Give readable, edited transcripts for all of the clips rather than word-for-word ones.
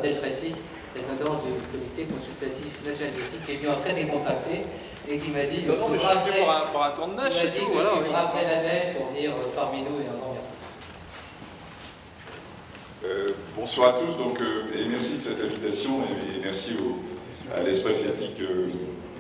Delfraissy, président du comité consultatif national d'éthique, qui est venu en train décontracté et qui m'a dit non, mais je suis venu pour un temps de neige, c'est tout. Voilà, tu braverais la neige pour venir parmi nous, et un grand merci. Bonsoir à tous, donc, et merci de cette invitation et merci à l'espace éthique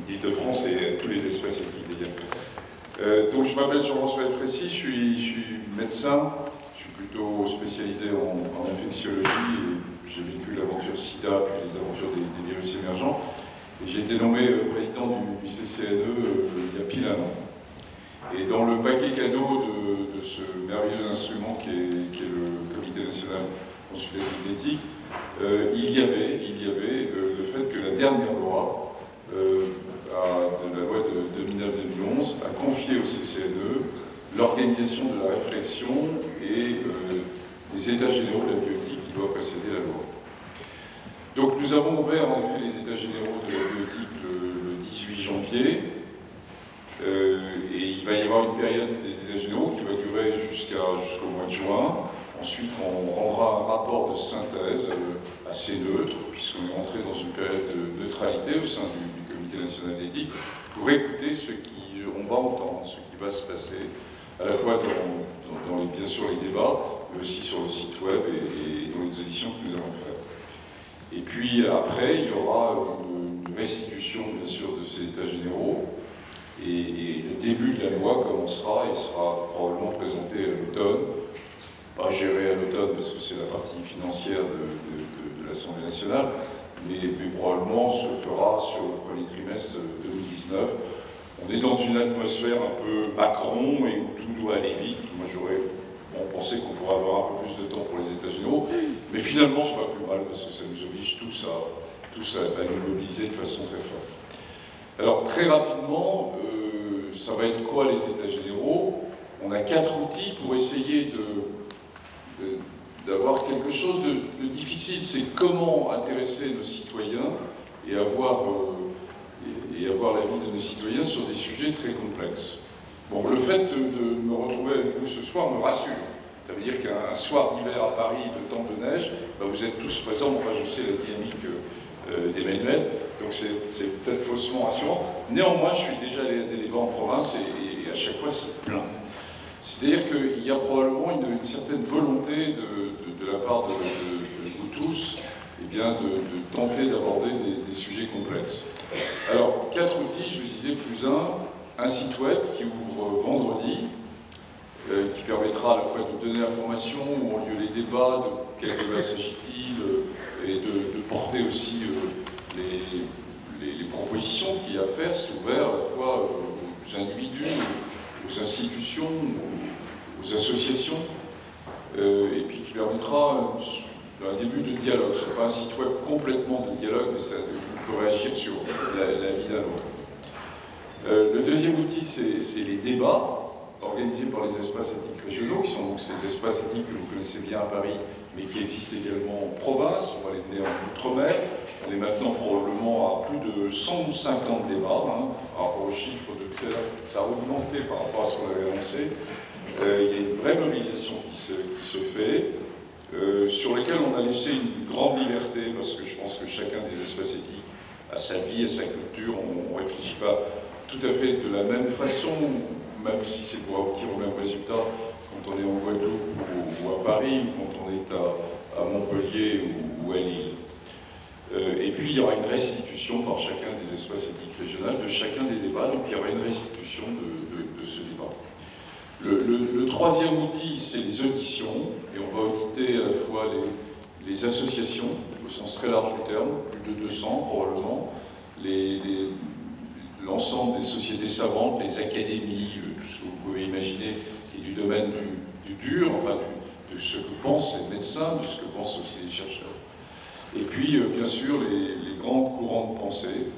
d'Île-de-France et à tous les espaces éthiques d'ailleurs. Donc je m'appelle Jean-François Delfraissy, je suis médecin, je suis plutôt spécialisé en infectiologie et j'ai vécu l'aventure SIDA puis les aventures des virus émergents. Et j'ai été nommé président du CCNE il y a pile un an. Et dans le paquet cadeau de ce merveilleux instrument qui est le Comité national consultatif d'éthique, il y avait le fait que la dernière loi, de la loi de 2009-2011, a confié au CCNE l'organisation de la réflexion et des états généraux de la bioéthique qui doivent précéder la loi. Donc nous avons ouvert en effet les états généraux de la bioéthique le 18 janvier. Et il va y avoir une période des états généraux qui va durer jusqu'au mois de juin. Ensuite, on rendra un rapport de synthèse assez neutre, puisqu'on est entré dans une période de neutralité au sein du Comité national d'éthique, pour écouter ce qu'on va entendre, ce qui va se passer, à la fois bien sûr les débats, mais aussi sur le site web et dans les auditions que nous allons faire. Et puis après, il y aura une restitution, bien sûr, de ces états généraux. Et le début de la loi commencera et sera probablement présenté à l'automne, pas géré à l'automne parce que c'est la partie financière de l'Assemblée nationale, mais probablement se fera sur le premier trimestre 2019. On est dans une atmosphère un peu Macron et où tout doit aller vite. Moi j'aurais pensé qu'on pourrait avoir un peu plus de temps pour les états généraux, mais finalement c'est pas plus mal parce que ça nous oblige tous à nous mobiliser de façon très forte. Alors très rapidement, ça va être quoi les états généraux? On a 4 outils pour essayer d'avoir quelque chose de difficile. C'est comment intéresser nos citoyens et avoir l'avis de nos citoyens sur des sujets très complexes. Bon, le fait de me retrouver avec vous ce soir me rassure. Ça veut dire qu'un soir d'hiver à Paris, de temps de neige, ben vous êtes tous présents. Enfin, je sais la dynamique d'Emmanuel. Donc c'est peut-être faussement rassurant. Néanmoins, je suis déjà allé à des débats en province et à chaque fois c'est plein. C'est-à-dire qu'il y a probablement une certaine volonté de la part de vous tous de tenter d'aborder des sujets complexes. Alors, 4 outils, je le disais, plus un site web qui ouvre vendredi, qui permettra à la fois de donner l'information, où ont lieu les débats, de quel débat s'agit-il, et de porter aussi les propositions qu'il y a à faire. C'est ouvert à la fois aux individus, aux institutions, aux associations, et puis qui permettra un début de dialogue. Ce n'est pas un site web complètement de dialogue, mais ça peut réagir sur la vie d'un autre. Le deuxième outil, c'est les débats organisés par les espaces éthiques régionaux, qui sont donc ces espaces éthiques que vous connaissez bien à Paris, mais qui existent également en province. On va les mener en Outre-mer. On est maintenant probablement à plus de 150 débats, par rapport aux chiffres de tout à l'heure. Ça a augmenté par rapport à ce qu'on avait annoncé. Il y a une vraie mobilisation qui se fait, sur lesquelles on a laissé une grande liberté, parce que je pense que chacun des espaces éthiques a sa vie et sa culture. On ne réfléchit pas tout à fait de la même façon, même si c'est pour aboutir au même résultat quand on est en Guadeloupe ou à Paris, ou quand on est à Montpellier ou à Lille. Et puis il y aura une restitution par chacun des espaces éthiques régionaux de chacun des débats, donc il y aura une restitution de ce débat. Le troisième outil, c'est les auditions, et on va auditer à la fois les associations, au sens très large du terme, plus de 200 probablement, l'ensemble des sociétés savantes, les académies, tout ce que vous pouvez imaginer, qui est du domaine du dur, enfin de ce que pensent les médecins, de ce que pensent aussi les chercheurs. Et puis, bien sûr, les grands courants de pensée,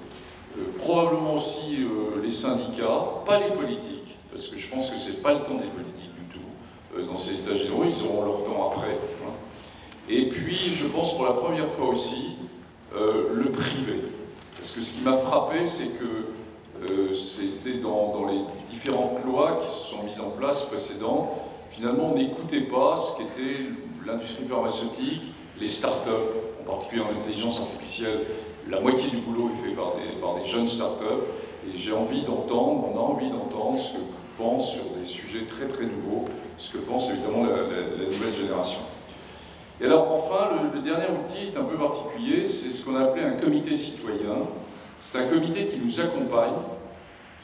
probablement aussi les syndicats, pas les politiques, parce que je pense que ce n'est pas le temps des politiques du tout. Dans ces états généraux, ils auront leur temps après. Et puis, je pense pour la première fois aussi, le privé. Parce que ce qui m'a frappé, c'est que c'était dans les différentes lois qui se sont mises en place précédentes, finalement, on n'écoutait pas ce qu'était l'industrie pharmaceutique, les start-up. On en particulier en intelligence artificielle, la moitié du boulot est fait par des jeunes startups, et j'ai envie d'entendre, on a envie d'entendre ce que pensent sur des sujets très très nouveaux, ce que pense évidemment la nouvelle génération. Et alors enfin, le dernier outil est un peu particulier, c'est ce qu'on a appelé un comité citoyen. C'est un comité qui nous accompagne,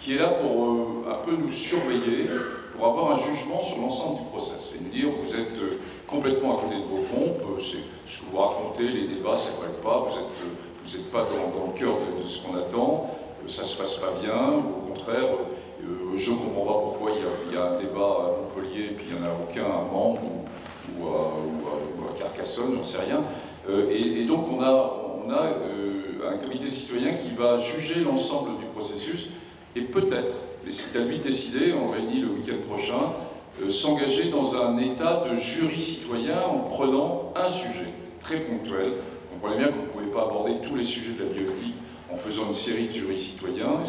qui est là pour un peu nous surveiller, pour avoir un jugement sur l'ensemble du process, et nous dire vous êtes complètement à côté de vos pompes, ce que vous racontez, les débats, ça ne colle pas, vous n'êtes pas dans le cœur de ce qu'on attend, ça ne se passe pas bien, au contraire, je ne comprends pas pourquoi il y a un débat à Montpellier et puis il n'y en a aucun à Mende ou à Carcassonne, j'en sais rien. Et donc on a un comité citoyen qui va juger l'ensemble du processus et peut-être, c'est à lui de décider, on réunit le week-end prochain, s'engager dans un état de jury citoyen en prenant un sujet très ponctuel. Vous comprenez bien qu'on ne pouvait pas aborder tous les sujets de la bioéthique en faisant une série de jurys citoyens,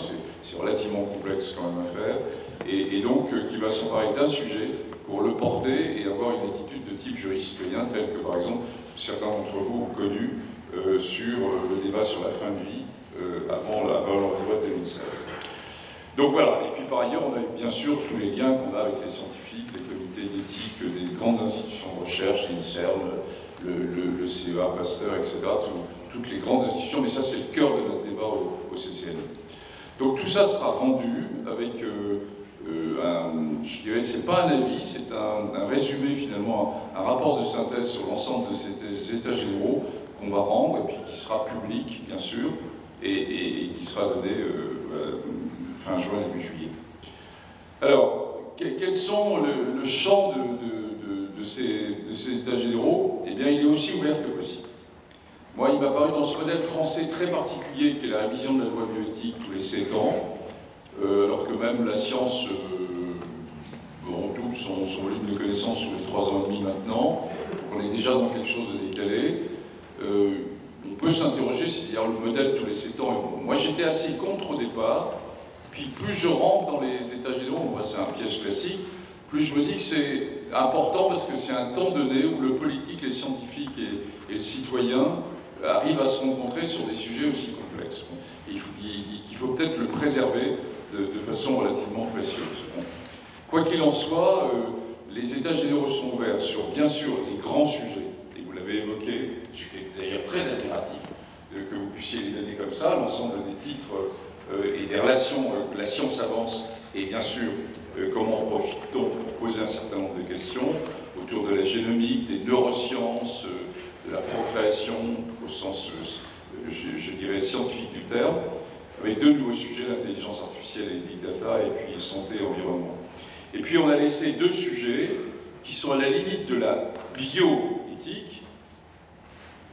c'est relativement complexe quand même à faire, et donc qui va s'emparer d'un sujet pour le porter et avoir une attitude de type jury citoyen, tel que par exemple certains d'entre vous ont connu sur le débat sur la fin de vie avant la loi de 2016. Donc voilà, et puis par ailleurs on a bien sûr tous les liens qu'on a avec les scientifiques, les comités d'éthique, des grandes institutions de recherche, l'INSERM, le CEA, Pasteur, etc., toutes les grandes institutions, mais ça c'est le cœur de notre débat au CCNI. Donc tout ça sera rendu avec, je dirais, c'est pas un avis, c'est un résumé finalement, un rapport de synthèse sur l'ensemble de ces états généraux qu'on va rendre, et puis qui sera public, bien sûr, et qui sera donné fin juin, début juillet. Alors, quels sont le champ de ces états généraux? Eh bien, il est aussi ouvert que possible. Moi, il m'a paru dans ce modèle français très particulier qui est la révision de la loi bioéthique tous les 7 ans, alors que même la science double son volume de connaissances sur les 3 ans et demi maintenant, on est déjà dans quelque chose de décalé. On peut s'interroger si le modèle tous les 7 ans est bon. Moi, j'étais assez contre au départ, puis plus je rentre dans les états généraux, c'est un piège classique, plus je me dis que c'est important parce que c'est un temps donné où le politique, les scientifiques et le citoyen arrivent à se rencontrer sur des sujets aussi complexes. Il faut peut-être le préserver de façon relativement précieuse. Quoi qu'il en soit, les états généraux sont ouverts sur, bien sûr, les grands sujets, et vous l'avez évoqué, j'étais d'ailleurs très admiratif que vous puissiez les donner comme ça, l'ensemble des titres et des relations, la science avance, et bien sûr, comment profite-t-on pour poser un certain nombre de questions autour de la génomique, des neurosciences, de la procréation, au sens, je dirais, scientifique du terme, avec 2 nouveaux sujets, l'intelligence artificielle et le big data, et puis santé et environnement. Et puis on a laissé 2 sujets qui sont à la limite de la bioéthique.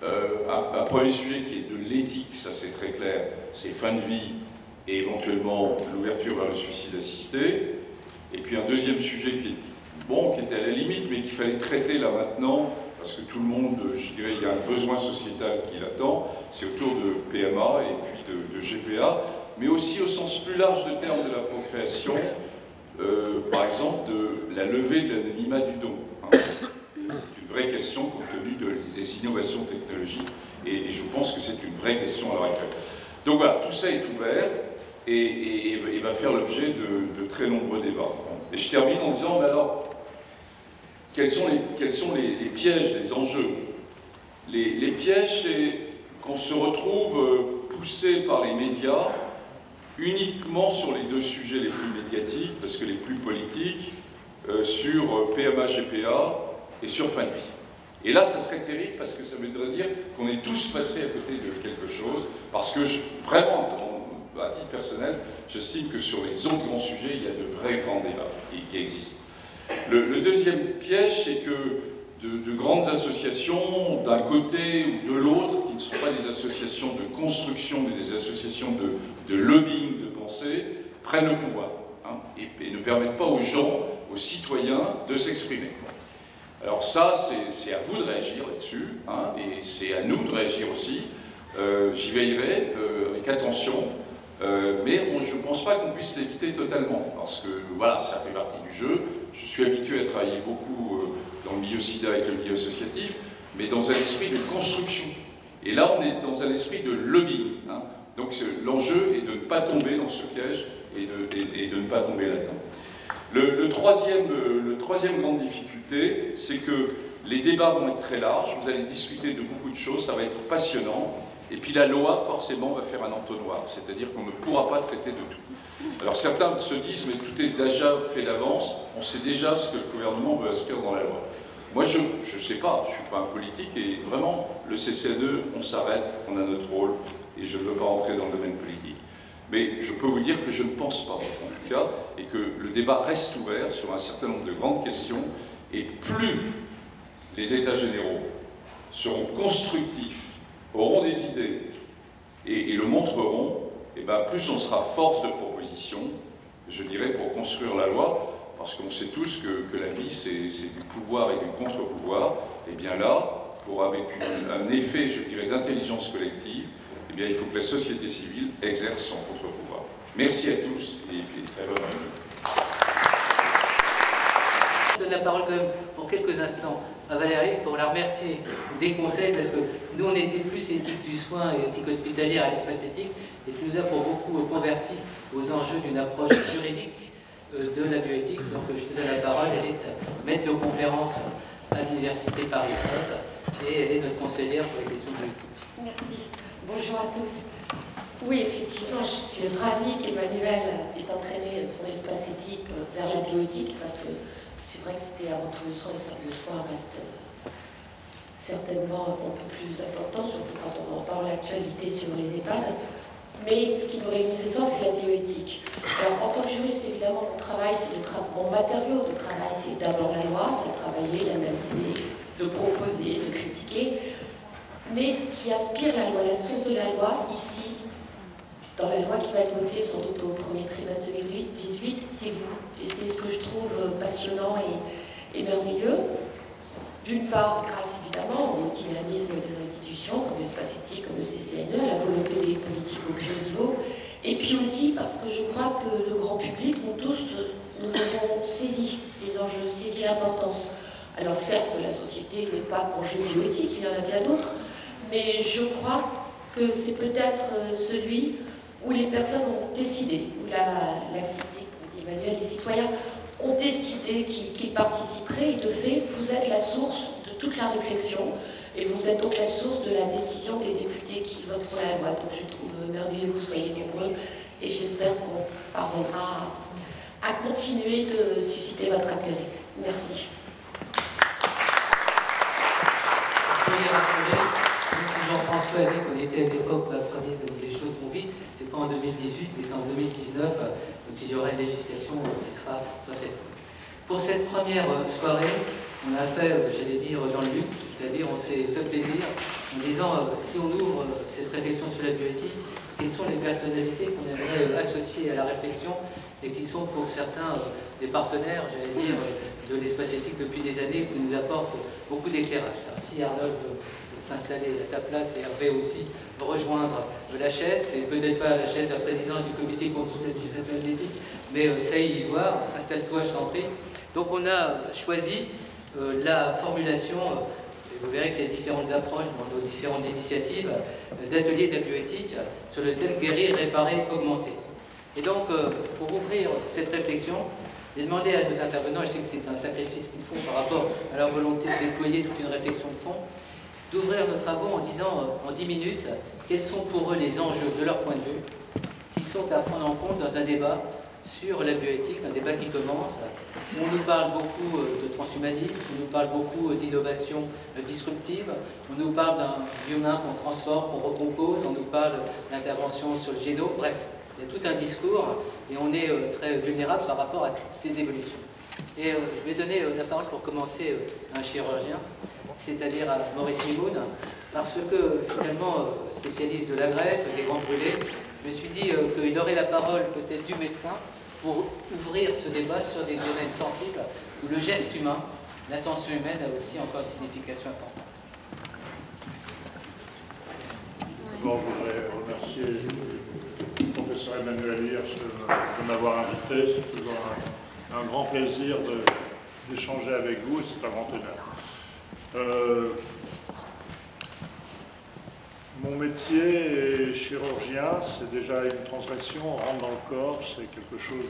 Un premier sujet qui est de l'éthique, ça c'est très clair, c'est fin de vie et éventuellement l'ouverture vers le suicide assisté. Et puis un deuxième sujet qui était à la limite, mais qu'il fallait traiter là maintenant, parce que tout le monde, je dirais, il y a un besoin sociétal qui l'attend, c'est autour de PMA et puis de GPA, mais aussi au sens plus large de terme de la procréation, par exemple de la levée de l'anonymat du don. C'est une vraie question compte tenu des innovations technologiques, et je pense que c'est une vraie question à l'heure actuelle. Donc voilà, tout ça est ouvert et va faire l'objet de très nombreux débats. Et je termine en disant, mais alors, quels sont les pièges, les enjeux? Les pièges, c'est qu'on se retrouve poussé par les médias uniquement sur les 2 sujets les plus médiatiques, parce que les plus politiques, sur PMA, GPA et sur fin de vie. Et là, ça serait terrible parce que ça voudrait dire qu'on est tous passés à côté de quelque chose, parce que vraiment, à titre personnel, j'estime que sur les autres grands sujets, il y a de vrais grands débats qui existent. Le deuxième piège, c'est que de grandes associations, d'un côté ou de l'autre, qui ne sont pas des associations de construction, mais des associations de lobbying de pensée, prennent le pouvoir, et ne permettent pas aux gens, aux citoyens, de s'exprimer. Alors ça, c'est à vous de réagir là-dessus, et c'est à nous de réagir aussi. J'y veillerai avec attention, mais je ne pense pas qu'on puisse l'éviter totalement, parce que voilà, ça fait partie du jeu. Je suis habitué à travailler beaucoup dans le milieu SIDA et le milieu associatif, mais dans un esprit de construction. Et là, on est dans un esprit de lobbying. Hein. Donc l'enjeu est de ne pas tomber dans ce piège et de ne pas tomber là-dedans. Le troisième grande difficulté, c'est que les débats vont être très larges, vous allez discuter de beaucoup de choses, ça va être passionnant, et puis la loi, forcément, va faire un entonnoir, c'est-à-dire qu'on ne pourra pas traiter de tout. Alors certains se disent, mais tout est déjà fait d'avance, on sait déjà ce que le gouvernement veut inscrire dans la loi. Moi, je ne sais pas, je ne suis pas un politique, et vraiment, le CCNE, on s'arrête, on a notre rôle, et je ne veux pas rentrer dans le domaine politique. Mais je peux vous dire que je ne pense pas, en tout cas, et que le débat reste ouvert sur un certain nombre de grandes questions, et plus les États généraux seront constructifs, auront des idées, et le montreront, et bien plus on sera force de proposition, je dirais, pour construire la loi, parce qu'on sait tous que la vie, c'est du pouvoir et du contre-pouvoir, et bien là, avec un effet, je dirais, d'intelligence collective, eh bien, il faut que la société civile exerce son contre-pouvoir. Merci à tous et très bonne réunion. Je donne la parole quand même pour quelques instants à Valérie pour la remercier des conseils, parce que nous on était plus éthique du soin et éthique hospitalière à l'espace éthique, et tu nous as pour beaucoup convertis aux enjeux d'une approche juridique de la bioéthique. Donc je te donne la parole, elle est maître de conférence à l'université Paris 13 et elle est notre conseillère pour les questions de bioéthique. Merci. Bonjour à tous. Oui, effectivement, je suis ravie qu'Emmanuel ait entraîné son espace éthique vers la bioéthique, parce que c'est vrai que c'était avant tout le soin reste certainement un peu plus important, surtout quand on entend l'actualité sur les EHPAD. Mais ce qui nous réunit ce soir, c'est la bioéthique. Alors, en tant que juriste, évidemment, mon travail, mon matériau de travail, c'est d'abord la loi, de travailler, d'analyser, de proposer, de critiquer. Mais ce qui inspire la loi, la source de la loi, ici, dans la loi qui va être votée sans doute au premier trimestre 2018, c'est vous. Et c'est ce que je trouve passionnant et merveilleux. D'une part, grâce évidemment au dynamisme des institutions, comme l'espace éthique, comme le CCNE, à la volonté des politiques au plus haut niveau, et puis aussi parce que je crois que le grand public, nous tous, nous avons saisi les enjeux, saisi l'importance. Alors certes, la société n'est pas congé bioéthique, il y en a bien d'autres, mais je crois que c'est peut-être celui où les personnes ont décidé, où la cité, comme dit Emmanuel, les citoyens ont décidé qu'ils participeraient, et de fait, vous êtes la source de toute la réflexion, et vous êtes donc la source de la décision des députés qui voteront la loi. Donc je trouve merveilleux que vous soyez nombreux, et j'espère qu'on parviendra à continuer de susciter votre intérêt. Merci. Soyez rassurés, même si Jean-François a dit qu'on était à l'époque où les choses vont vite, c'est pas en 2018, mais c'est en 2019, donc il y aura une législation qui sera sur cette. Pour cette première soirée, on a fait, j'allais dire, dans le luxe, c'est-à-dire on s'est fait plaisir en disant, si on ouvre cette réflexion sur la bioéthique, quelles sont les personnalités qu'on aimerait associer à la réflexion et qui sont pour certains des partenaires, j'allais dire, de l'espace éthique depuis des années, qui nous apportent beaucoup d'éclairage. Alors si Arnold veut s'installer à sa place et Hervé aussi rejoindre la chaise, c'est peut-être pas la chaise de la présidence du comité consultatif d'éthique, mais ça y voir, installe-toi, je t'en prie. Donc on a choisi la formulation, et vous verrez qu'il y a différentes approches dans nos différentes initiatives, d'ateliers de la bioéthique sur le thème guérir, réparer, augmenter. Et donc, pour ouvrir cette réflexion, j'ai demandé à nos intervenants, et je sais que c'est un sacrifice qu'ils font par rapport à leur volonté de déployer toute une réflexion de fond, d'ouvrir nos travaux en disant en 10 minutes quels sont pour eux les enjeux de leur point de vue, qui sont à prendre en compte dans un débat sur la bioéthique, un débat qui commence. On nous parle beaucoup de transhumanisme, on nous parle beaucoup d'innovation disruptive, on nous parle d'un humain qu'on transforme, qu'on recompose, on nous parle d'intervention sur le génome, bref, il y a tout un discours et on est très vulnérable par rapport à toutes ces évolutions. Et je vais donner la parole pour commencer à un chirurgien, c'est-à-dire à Maurice Mimoun, parce que finalement, spécialiste de la greffe, des grands brûlés, je me suis dit qu'il aurait la parole peut-être du médecin pour ouvrir ce débat sur des domaines sensibles où le geste humain, l'attention humaine a aussi encore une signification importante. D'abord, je voudrais remercier le professeur Emmanuel Hirsch de m'avoir invité. C'est toujours un grand plaisir d'échanger avec vous et c'est un grand honneur. Mon métier est chirurgien, c'est déjà une transgression, on rentre dans le corps, c'est quelque chose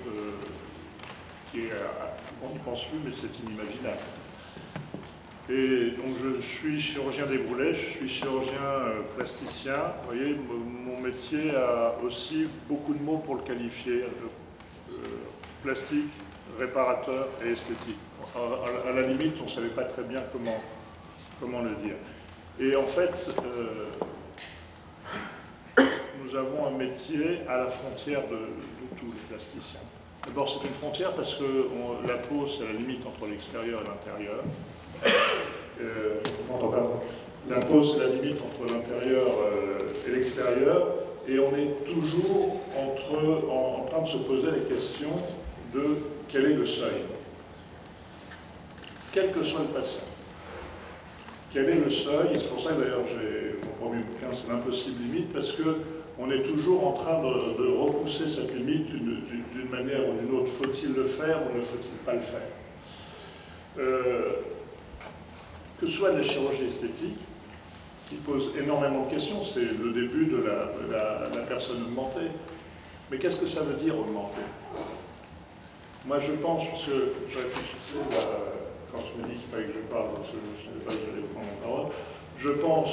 qui est, on n'y pense plus, mais c'est inimaginable. Et donc je suis chirurgien des boulets, je suis chirurgien plasticien. Vous voyez, mon métier a aussi beaucoup de mots pour le qualifier. Plastique, réparateur et esthétique. À la limite, on ne savait pas très bien comment le dire. Et en fait, nous avons un métier à la frontière de tous les plasticiens. D'abord, c'est une frontière parce que la peau, c'est la limite entre l'extérieur et l'intérieur. La peau, c'est la limite entre l'intérieur et l'extérieur. Et on est toujours en train de se poser la question de quel est le seuil. Quel que soit le patient. Quel est le seuil? Et c'est pour ça que d'ailleurs, mon premier bouquin, c'est l'impossible limite, parce qu'on est toujours en train de repousser cette limite d'une manière ou d'une autre. Faut-il le faire ou ne faut-il pas le faire? Que ce soit la chirurgie esthétique, qui pose énormément de questions, c'est le début de la personne augmentée. Mais qu'est-ce que ça veut dire augmenter? Moi je pense, parce que je réfléchissais quand je me dis qu'il fallait que je parle, je ne savais pas que j'allais prendre la parole, je pense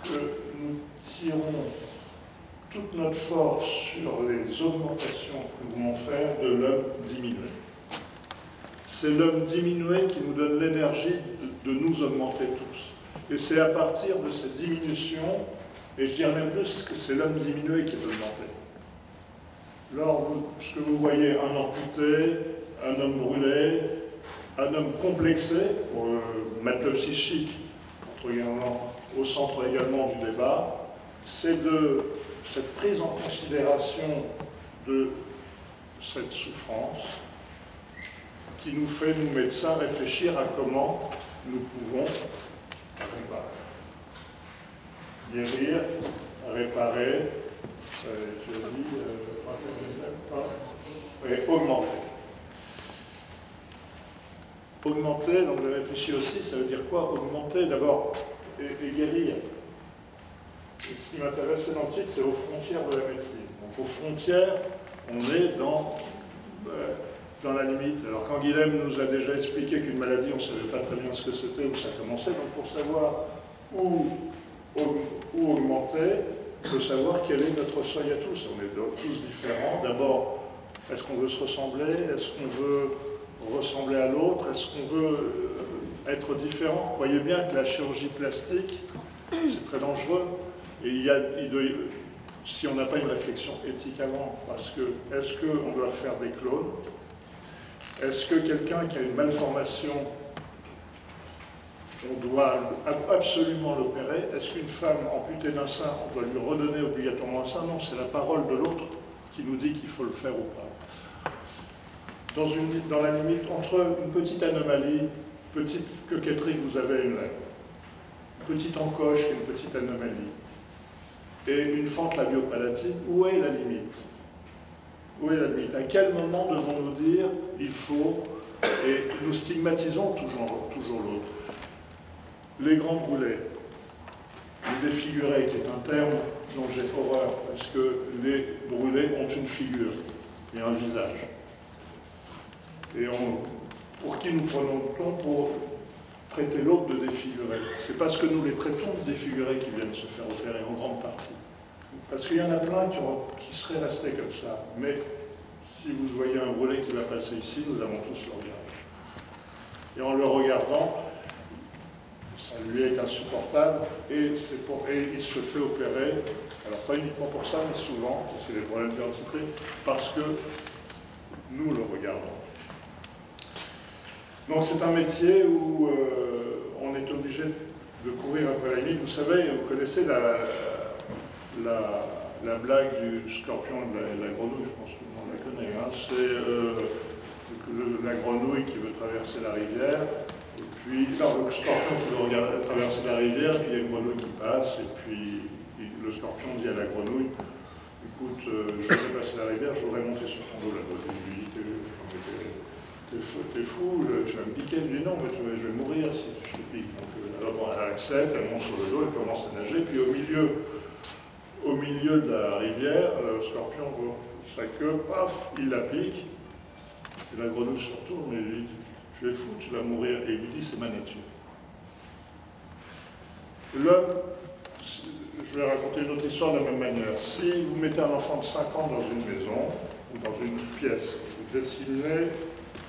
que nous tirons toute notre force sur les augmentations que nous voulons faire de l'homme diminué. C'est l'homme diminué qui nous donne l'énergie de nous augmenter tous. Et c'est à partir de ces diminutions, et je dirais même plus que c'est l'homme diminué qui peut augmenter. Alors, ce que vous voyez, un amputé, un homme brûlé, un homme complexé, pour mettre le psychique au centre également du débat, c'est de cette prise en considération de cette souffrance qui nous fait, nous médecins, réfléchir à comment nous pouvons guérir, réparer, et augmenter. Augmenter, donc je réfléchis aussi, ça veut dire quoi? Augmenter d'abord et guérir. Et ce qui m'intéressait dans le titre, c'est aux frontières de la médecine. Donc aux frontières, on est dans la limite. Alors quand Guilhem nous a déjà expliqué qu'une maladie, on ne savait pas très bien ce que c'était, où ça commençait, donc pour savoir où augmenter, il faut savoir quel est notre seuil à tous. On est tous différents. D'abord, est-ce qu'on veut se ressembler? Est-ce qu'on veut ressembler à l'autre? Est-ce qu'on veut être différent? Vous voyez bien que la chirurgie plastique, c'est très dangereux. Et si on n'a pas une réflexion éthique avant, parce que est-ce qu'on doit faire des clones? Est-ce que quelqu'un qui a une malformation, on doit absolument l'opérer? Est-ce qu'une femme amputée d'un sein, on doit lui redonner obligatoirement un sein? Non, c'est la parole de l'autre qui nous dit qu'il faut le faire ou pas. Dans la limite entre une petite anomalie, petite coquetterie que vous avez, une petite encoche et une petite anomalie, et une fente labiopalatine, où est la limite? Où est la limite? À quel moment devons-nous dire il faut, et nous stigmatisons toujours l'autre? Les grands brûlés, les défigurés, qui est un terme dont j'ai horreur, parce que les brûlés ont une figure et un visage. Et pour qui nous prenons-on pour traiter l'autre de défiguré? C'est parce que nous les traitons de défigurés qui viennent se faire opérer en grande partie. Parce qu'il y en a plein qui seraient restés comme ça. Mais si vous voyez un brûlé qui va passer ici, nous allons tous le regarder. Et en le regardant, ça lui est insupportable et il se fait opérer, alors pas uniquement pour ça, mais souvent, parce qu'il y a des problèmes d'identité, parce que nous le regardons. Donc c'est un métier où on est obligé de courir après la limite. Vous savez, vous connaissez la blague du scorpion et de la grenouille, je pense que tout le monde la connaît. Hein. C'est la grenouille qui veut traverser la rivière, et puis le scorpion qui veut traverser la rivière, puis il y a une grenouille qui passe, et puis le scorpion dit à la grenouille, écoute, je vais passer la rivière, je voudrais monter sur ton dos. La grenouille lui dit, t'es fou, tu vas me piquer. Elle dit non, mais je vais mourir si je te pique. Donc, alors bon, elle accepte, elle monte sur le dos, elle commence à nager, puis au milieu milieu de la rivière, le scorpion voit sa queue, paf, il la pique, et la grenouille se retourne et lui dit « Je vais fou, tu vas mourir », et il lui dit « C'est ma nature ». L'homme, je vais raconter une autre histoire de la même manière. Si vous mettez un enfant de 5 ans dans une maison, ou dans une pièce, vous dessinez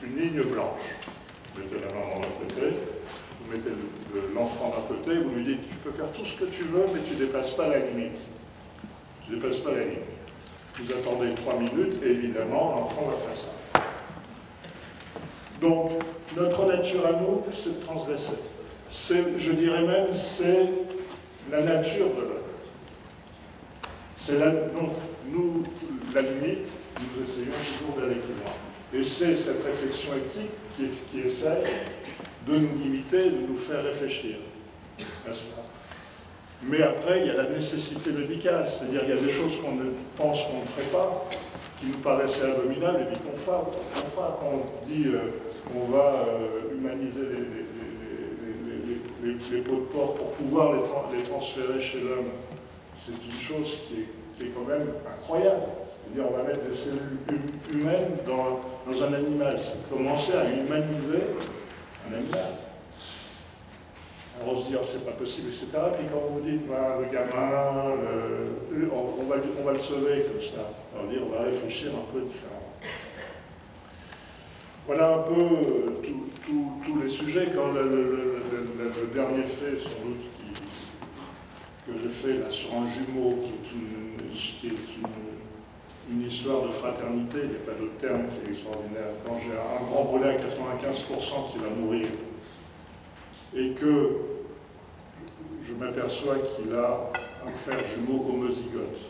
une ligne blanche, vous mettez la main d'un côté, vous mettez l'enfant d'un côté, vous lui dites « Tu peux faire tout ce que tu veux, mais tu ne dépasses pas la limite. » Tu ne dépasses pas la limite. Vous attendez 3 minutes, et évidemment, l'enfant va faire ça. Donc, notre nature à nous, c'est de transgresser. Je dirais même, c'est la nature de l'homme. Donc, nous, la limite, nous essayons toujours d'aller plus loin. Et c'est cette réflexion éthique qui essaie de nous limiter, de nous faire réfléchir à cela. Mais après, il y a la nécessité médicale, c'est-à-dire il y a des choses qu'on pense qu'on ne ferait pas, qui nous paraissaient abominables, et puis qu'on fera. Quand on dit qu'on va humaniser les peaux de porc pour pouvoir les transférer chez l'homme, c'est une chose qui est quand même incroyable. C'est-à-dire on va mettre des cellules humaines dans un animal, c'est commencer à humaniser un animal. Alors on se dit, oh, c'est pas possible, etc. Puis quand vous dites, bah, le gamin, on va le sauver comme ça, on va réfléchir un peu différemment. Voilà un peu tous les sujets. Quand le dernier fait, sans doute, que j'ai fait là, sur un jumeau, qui est une histoire de fraternité, il n'y a pas d'autre terme qui est extraordinaire. Quand j'ai un grand brûlé à 95% qui va mourir, et que je m'aperçois qu'il a un frère jumeau homozygote,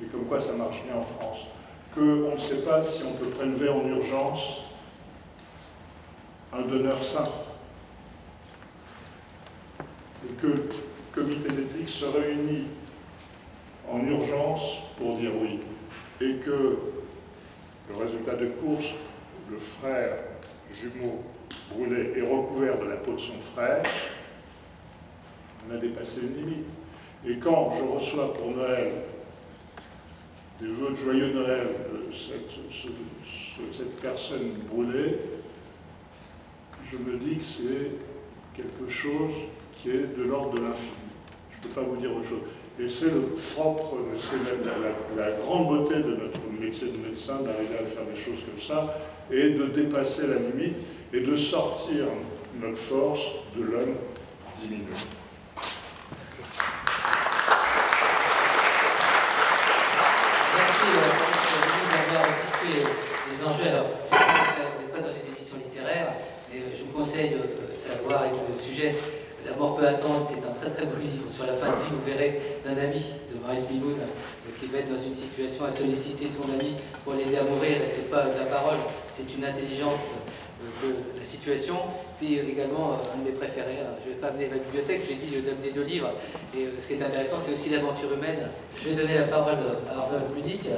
et comme quoi ça marche bien en France, qu'on ne sait pas si on peut prélever en urgence un donneur sain, et que le comité d'éthique se réunit en urgence pour dire oui, et que le résultat de course, le frère jumeau brûlé est recouvert de la peau de son frère, on a dépassé une limite. Et quand je reçois pour Noël des vœux de joyeux Noël de cette personne brûlée, je me dis que c'est quelque chose qui est de l'ordre de l'infini. Je ne peux pas vous dire autre chose. Et c'est le propre, c'est la grande beauté de notre métier de médecin d'arriver à faire des choses comme ça et de dépasser la limite et de sortir notre force de l'homme diminué. Merci d'avoir situé les enjeux. Alors, je ne suis pas dans une émission littéraire, mais je vous conseille de savoir et que le sujet « La mort peut attendre », c'est un très très beau livre sur la fin de vie, vous verrez, d'un ami de Maurice Mimoun, qui va être dans une situation à solliciter son ami pour l'aider à mourir. Et ce n'est pas de la parole, c'est une intelligence de la situation. Puis également, un de mes préférés, je ne vais pas amener ma bibliothèque, j'ai dit d'amener 2 livres. Et ce qui est intéressant, c'est aussi l'aventure humaine. Je vais donner la parole à Arnold Blunick,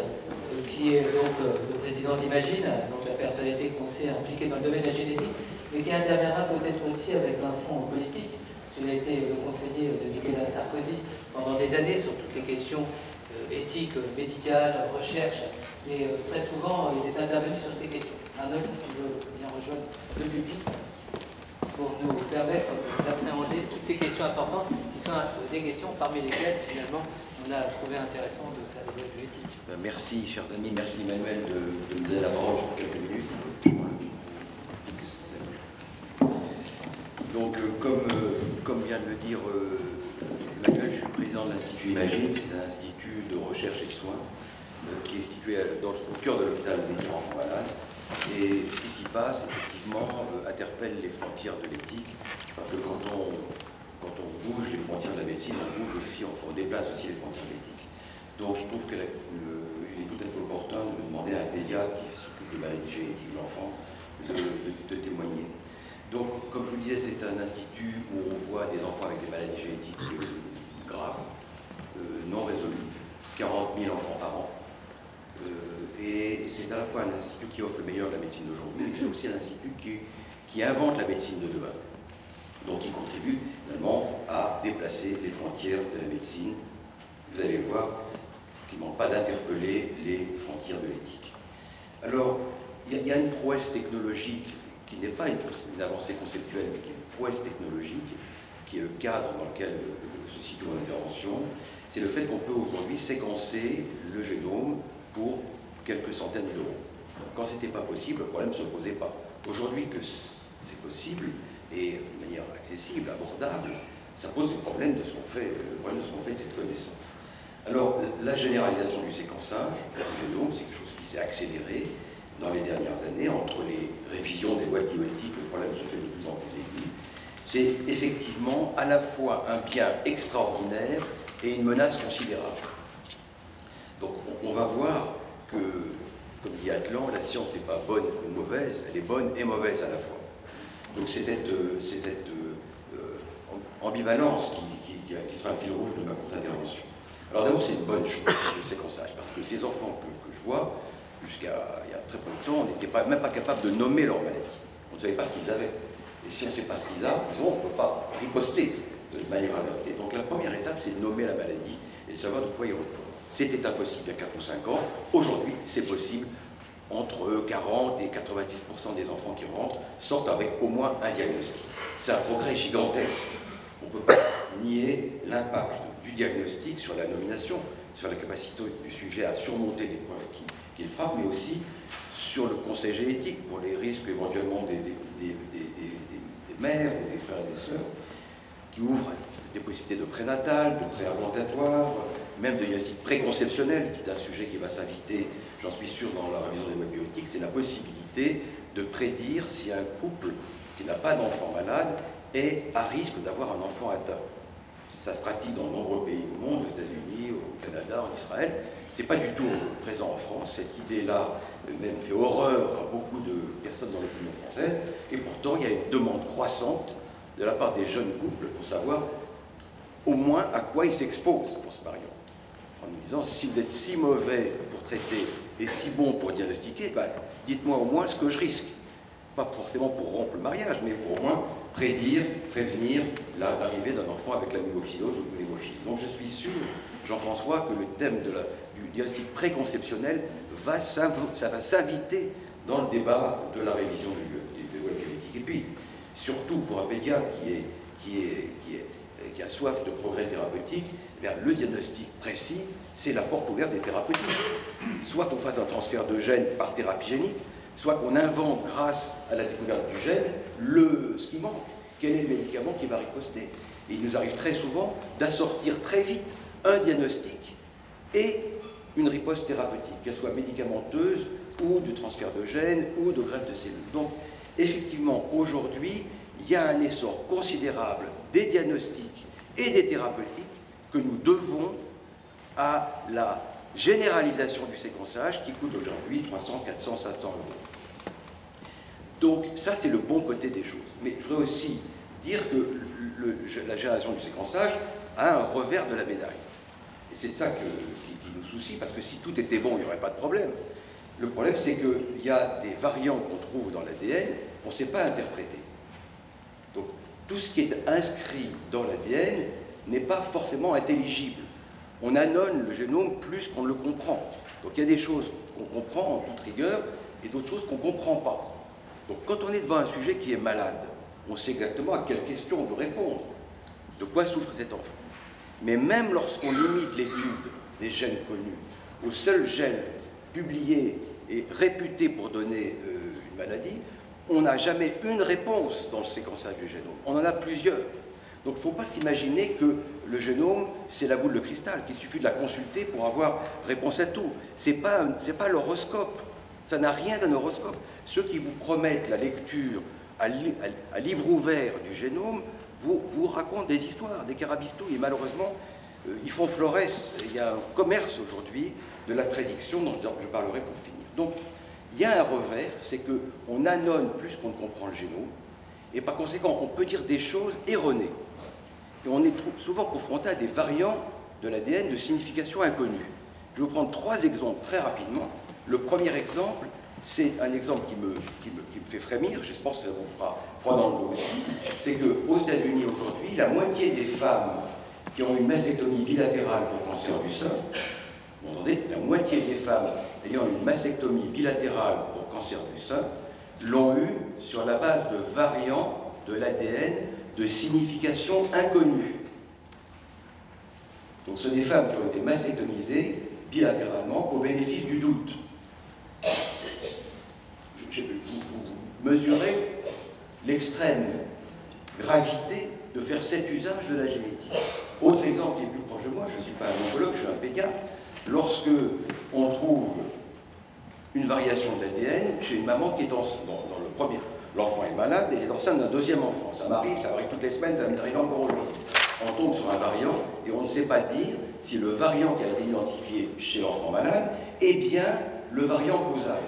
qui est donc le président d'Imagine, donc la personnalité qu'on sait impliquée dans le domaine de la génétique, mais qui interviendra peut-être aussi avec un fonds politique. Il a été le conseiller de Nicolas Sarkozy pendant des années sur toutes les questions éthiques, médicales, recherche. Et très souvent, il est intervenu sur ces questions. Arnold, si tu veux bien rejoindre le public pour nous permettre d'appréhender toutes ces questions importantes qui sont des questions parmi lesquelles, finalement, on a trouvé intéressant de faire des débuts éthiques. Merci, chers amis. Merci, Emmanuel, de me donner la parole pour quelques minutes. Donc, comme vient de le dire Emmanuel, je suis président de l'Institut Imagine. C'est un institut de recherche et de soins qui est situé au cœur de l'hôpital des enfants malades. Et ce qui s'y passe, effectivement, interpelle les frontières de l'éthique, parce que quand on bouge les frontières de la médecine, on bouge aussi, on déplace aussi les frontières de l'éthique. Donc, je trouve qu'il est tout à fait opportun de demander à un pédiatre qui s'occupe de maladies génétiques de l'enfant de témoigner. Donc, comme je vous disais, c'est un institut où on voit des enfants avec des maladies génétiques graves, non résolues, 40 000 enfants par an. Et c'est à la fois un institut qui offre le meilleur de la médecine d'aujourd'hui, mais c'est aussi un institut qui invente la médecine de demain. Donc, il contribue finalement à déplacer les frontières de la médecine vous allez voir qu'il ne manque pas d'interpeller les frontières de l'éthique. Alors, il y a une prouesse technologique qui n'est pas une avancée conceptuelle, mais qui est une prouesse technologique, qui est le cadre dans lequel se situe mon intervention. C'est le fait qu'on peut aujourd'hui séquencer le génome pour quelques centaines d'euros. Quand ce n'était pas possible, le problème ne se posait pas. Aujourd'hui que c'est possible, et de manière accessible, abordable, ça pose le problème de ce qu'on fait, de cette connaissance. Alors, la généralisation du séquençage du génome, c'est quelque chose qui s'est accéléré dans les dernières années, entre les révisions des lois de bioéthique, le problème se fait de plus en plus aigu. C'est effectivement à la fois un bien extraordinaire et une menace considérable. Donc on va voir que, comme dit Atlan, la science n'est pas bonne ou mauvaise, elle est bonne et mauvaise à la fois. Donc c'est cette ambivalence qui sera un fil rouge de ma courte intervention. Alors d'abord, c'est une bonne chose, le séquençage, parce que ces enfants que je vois, jusqu'à il y a très peu de temps, on n'était même pas capable de nommer leur maladie. On ne savait pas ce qu'ils avaient. Et si on ne sait pas ce qu'ils ont, on ne peut pas riposter de manière adaptée. Donc la première étape, c'est de nommer la maladie et de savoir de quoi il retourne. C'était impossible il y a 4 ou 5 ans. Aujourd'hui, c'est possible. Entre 40 et 90% des enfants qui rentrent sortent avec au moins un diagnostic. C'est un progrès gigantesque. On ne peut pas nier l'impact du diagnostic sur la nomination, sur la capacité du sujet à surmonter l'épreuve qu'il frappe, mais aussi sur le conseil génétique pour les risques éventuellement des mères ou des frères et des sœurs, qui ouvrent des possibilités de prénatal, de préimplantatoire, même de diagnostic préconceptionnel, qui est un sujet qui va s'inviter, j'en suis sûr, dans la révision des lois bioéthiques. C'est la possibilité de prédire si un couple qui n'a pas d'enfant malade est à risque d'avoir un enfant atteint. Ça se pratique dans de nombreux pays du monde, aux États-Unis, au Canada, en Israël. Ce n'est pas du tout présent en France. Cette idée-là même fait horreur à beaucoup de personnes dans l'opinion française. Et pourtant, il y a une demande croissante de la part des jeunes couples pour savoir au moins à quoi ils s'exposent en se mariant. En nous disant, si vous êtes si mauvais pour traiter et si bon pour diagnostiquer, ben, dites-moi au moins ce que je risque. Pas forcément pour rompre le mariage, mais pour au moins prévenir l'arrivée d'un enfant avec la myophyllose ou l'hémophilie. Donc je suis sûr, Jean-François, que le thème du diagnostic préconceptionnel va s'inviter dans le débat de la révision des lois bioéthiques. Et puis, surtout pour un pédiatre qui a soif de progrès thérapeutique, le diagnostic précis, c'est la porte ouverte des thérapeutiques. Soit qu'on fasse un transfert de gènes par thérapie génique, soit qu'on invente, grâce à la découverte du gène, ce qui manque. Quel est le médicament qui va riposter? Et il nous arrive très souvent d'assortir très vite un diagnostic et une riposte thérapeutique, qu'elle soit médicamenteuse ou de transfert de gènes ou de greffe de cellules. Donc, effectivement, aujourd'hui, il y a un essor considérable des diagnostics et des thérapeutiques que nous devons à la généralisation du séquençage qui coûte aujourd'hui 300, 400, 500 euros. Donc ça, c'est le bon côté des choses. Mais je voudrais aussi dire que la génération du séquençage a un revers de la médaille. Et c'est de ça qui nous soucie, parce que si tout était bon, il n'y aurait pas de problème. Le problème, c'est qu'il y a des variants qu'on trouve dans l'ADN qu'on ne sait pas interpréter. Donc tout ce qui est inscrit dans l'ADN n'est pas forcément intelligible. On annonce le génome plus qu'on le comprend. Donc il y a des choses qu'on comprend en toute rigueur et d'autres choses qu'on ne comprend pas. Donc quand on est devant un sujet qui est malade, on sait exactement à quelle question on veut répondre. De quoi souffre cet enfant? Mais même lorsqu'on limite l'étude des gènes connus au seul gène publié et réputé pour donner une maladie, on n'a jamais une réponse dans le séquençage du génome. On en a plusieurs. Donc il ne faut pas s'imaginer que le génome, c'est la boule de cristal, qu'il suffit de la consulter pour avoir réponse à tout. Ce n'est pas l'horoscope. Ça n'a rien d'un horoscope. Ceux qui vous promettent la lecture à livre ouvert du génome vous racontent des histoires, des carabistouilles. Et malheureusement, ils font florès. Il y a un commerce aujourd'hui de la prédiction dont je parlerai pour finir. Donc, il y a un revers, c'est qu'on annonce plus qu'on ne comprend le génome. Et par conséquent, on peut dire des choses erronées. Et on est souvent confronté à des variants de l'ADN de signification inconnue. Je vais vous prendre 3 exemples très rapidement. Le premier exemple, c'est un exemple qui me fait frémir, je pense que ça vous fera froid dans le dos aussi, c'est qu'aux États-Unis aujourd'hui, la moitié des femmes qui ont une mastectomie bilatérale pour cancer du sein, vous entendez, la moitié des femmes ayant une mastectomie bilatérale pour cancer du sein l'ont eu sur la base de variants de l'ADN de signification inconnue. Donc ce sont des femmes qui ont été mastectomisées bilatéralement au bénéfice du doute. Vous mesurez l'extrême gravité de faire cet usage de la génétique. Autre exemple qui est plus proche de moi, je ne suis pas un oncologue, je suis un pédiatre. Lorsque on trouve une variation de l'ADN chez une maman qui est enceinte, dans le premier, l'enfant est malade et elle est enceinte d'un deuxième enfant. Ça m'arrive toutes les semaines, ça m'arrive encore aujourd'hui. On tombe sur un variant et on ne sait pas dire si le variant qui a été identifié chez l'enfant malade est bien le variant causal.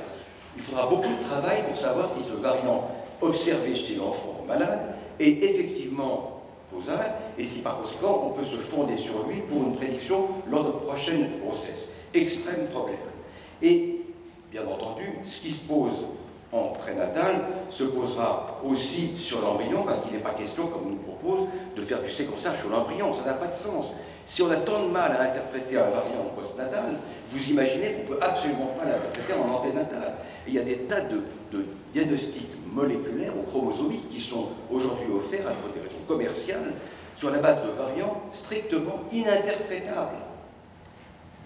Il faudra beaucoup de travail pour savoir si ce variant observé chez l'enfant malade est effectivement causal et si par conséquent on peut se fonder sur lui pour une prédiction lors de prochaine grossesse. Extrême problème. Et bien entendu, ce qui se pose en prénatal se posera aussi sur l'embryon parce qu'il n'est pas question, comme on nous propose, de faire du séquençage sur l'embryon. Ça n'a pas de sens. Si on a tant de mal à interpréter un variant en postnatal, vous imaginez qu'on ne peut absolument pas l'interpréter en anténatal. Et il y a des tas de diagnostics moléculaires ou chromosomiques qui sont aujourd'hui offerts pour des raisons commerciales sur la base de variants strictement ininterprétables.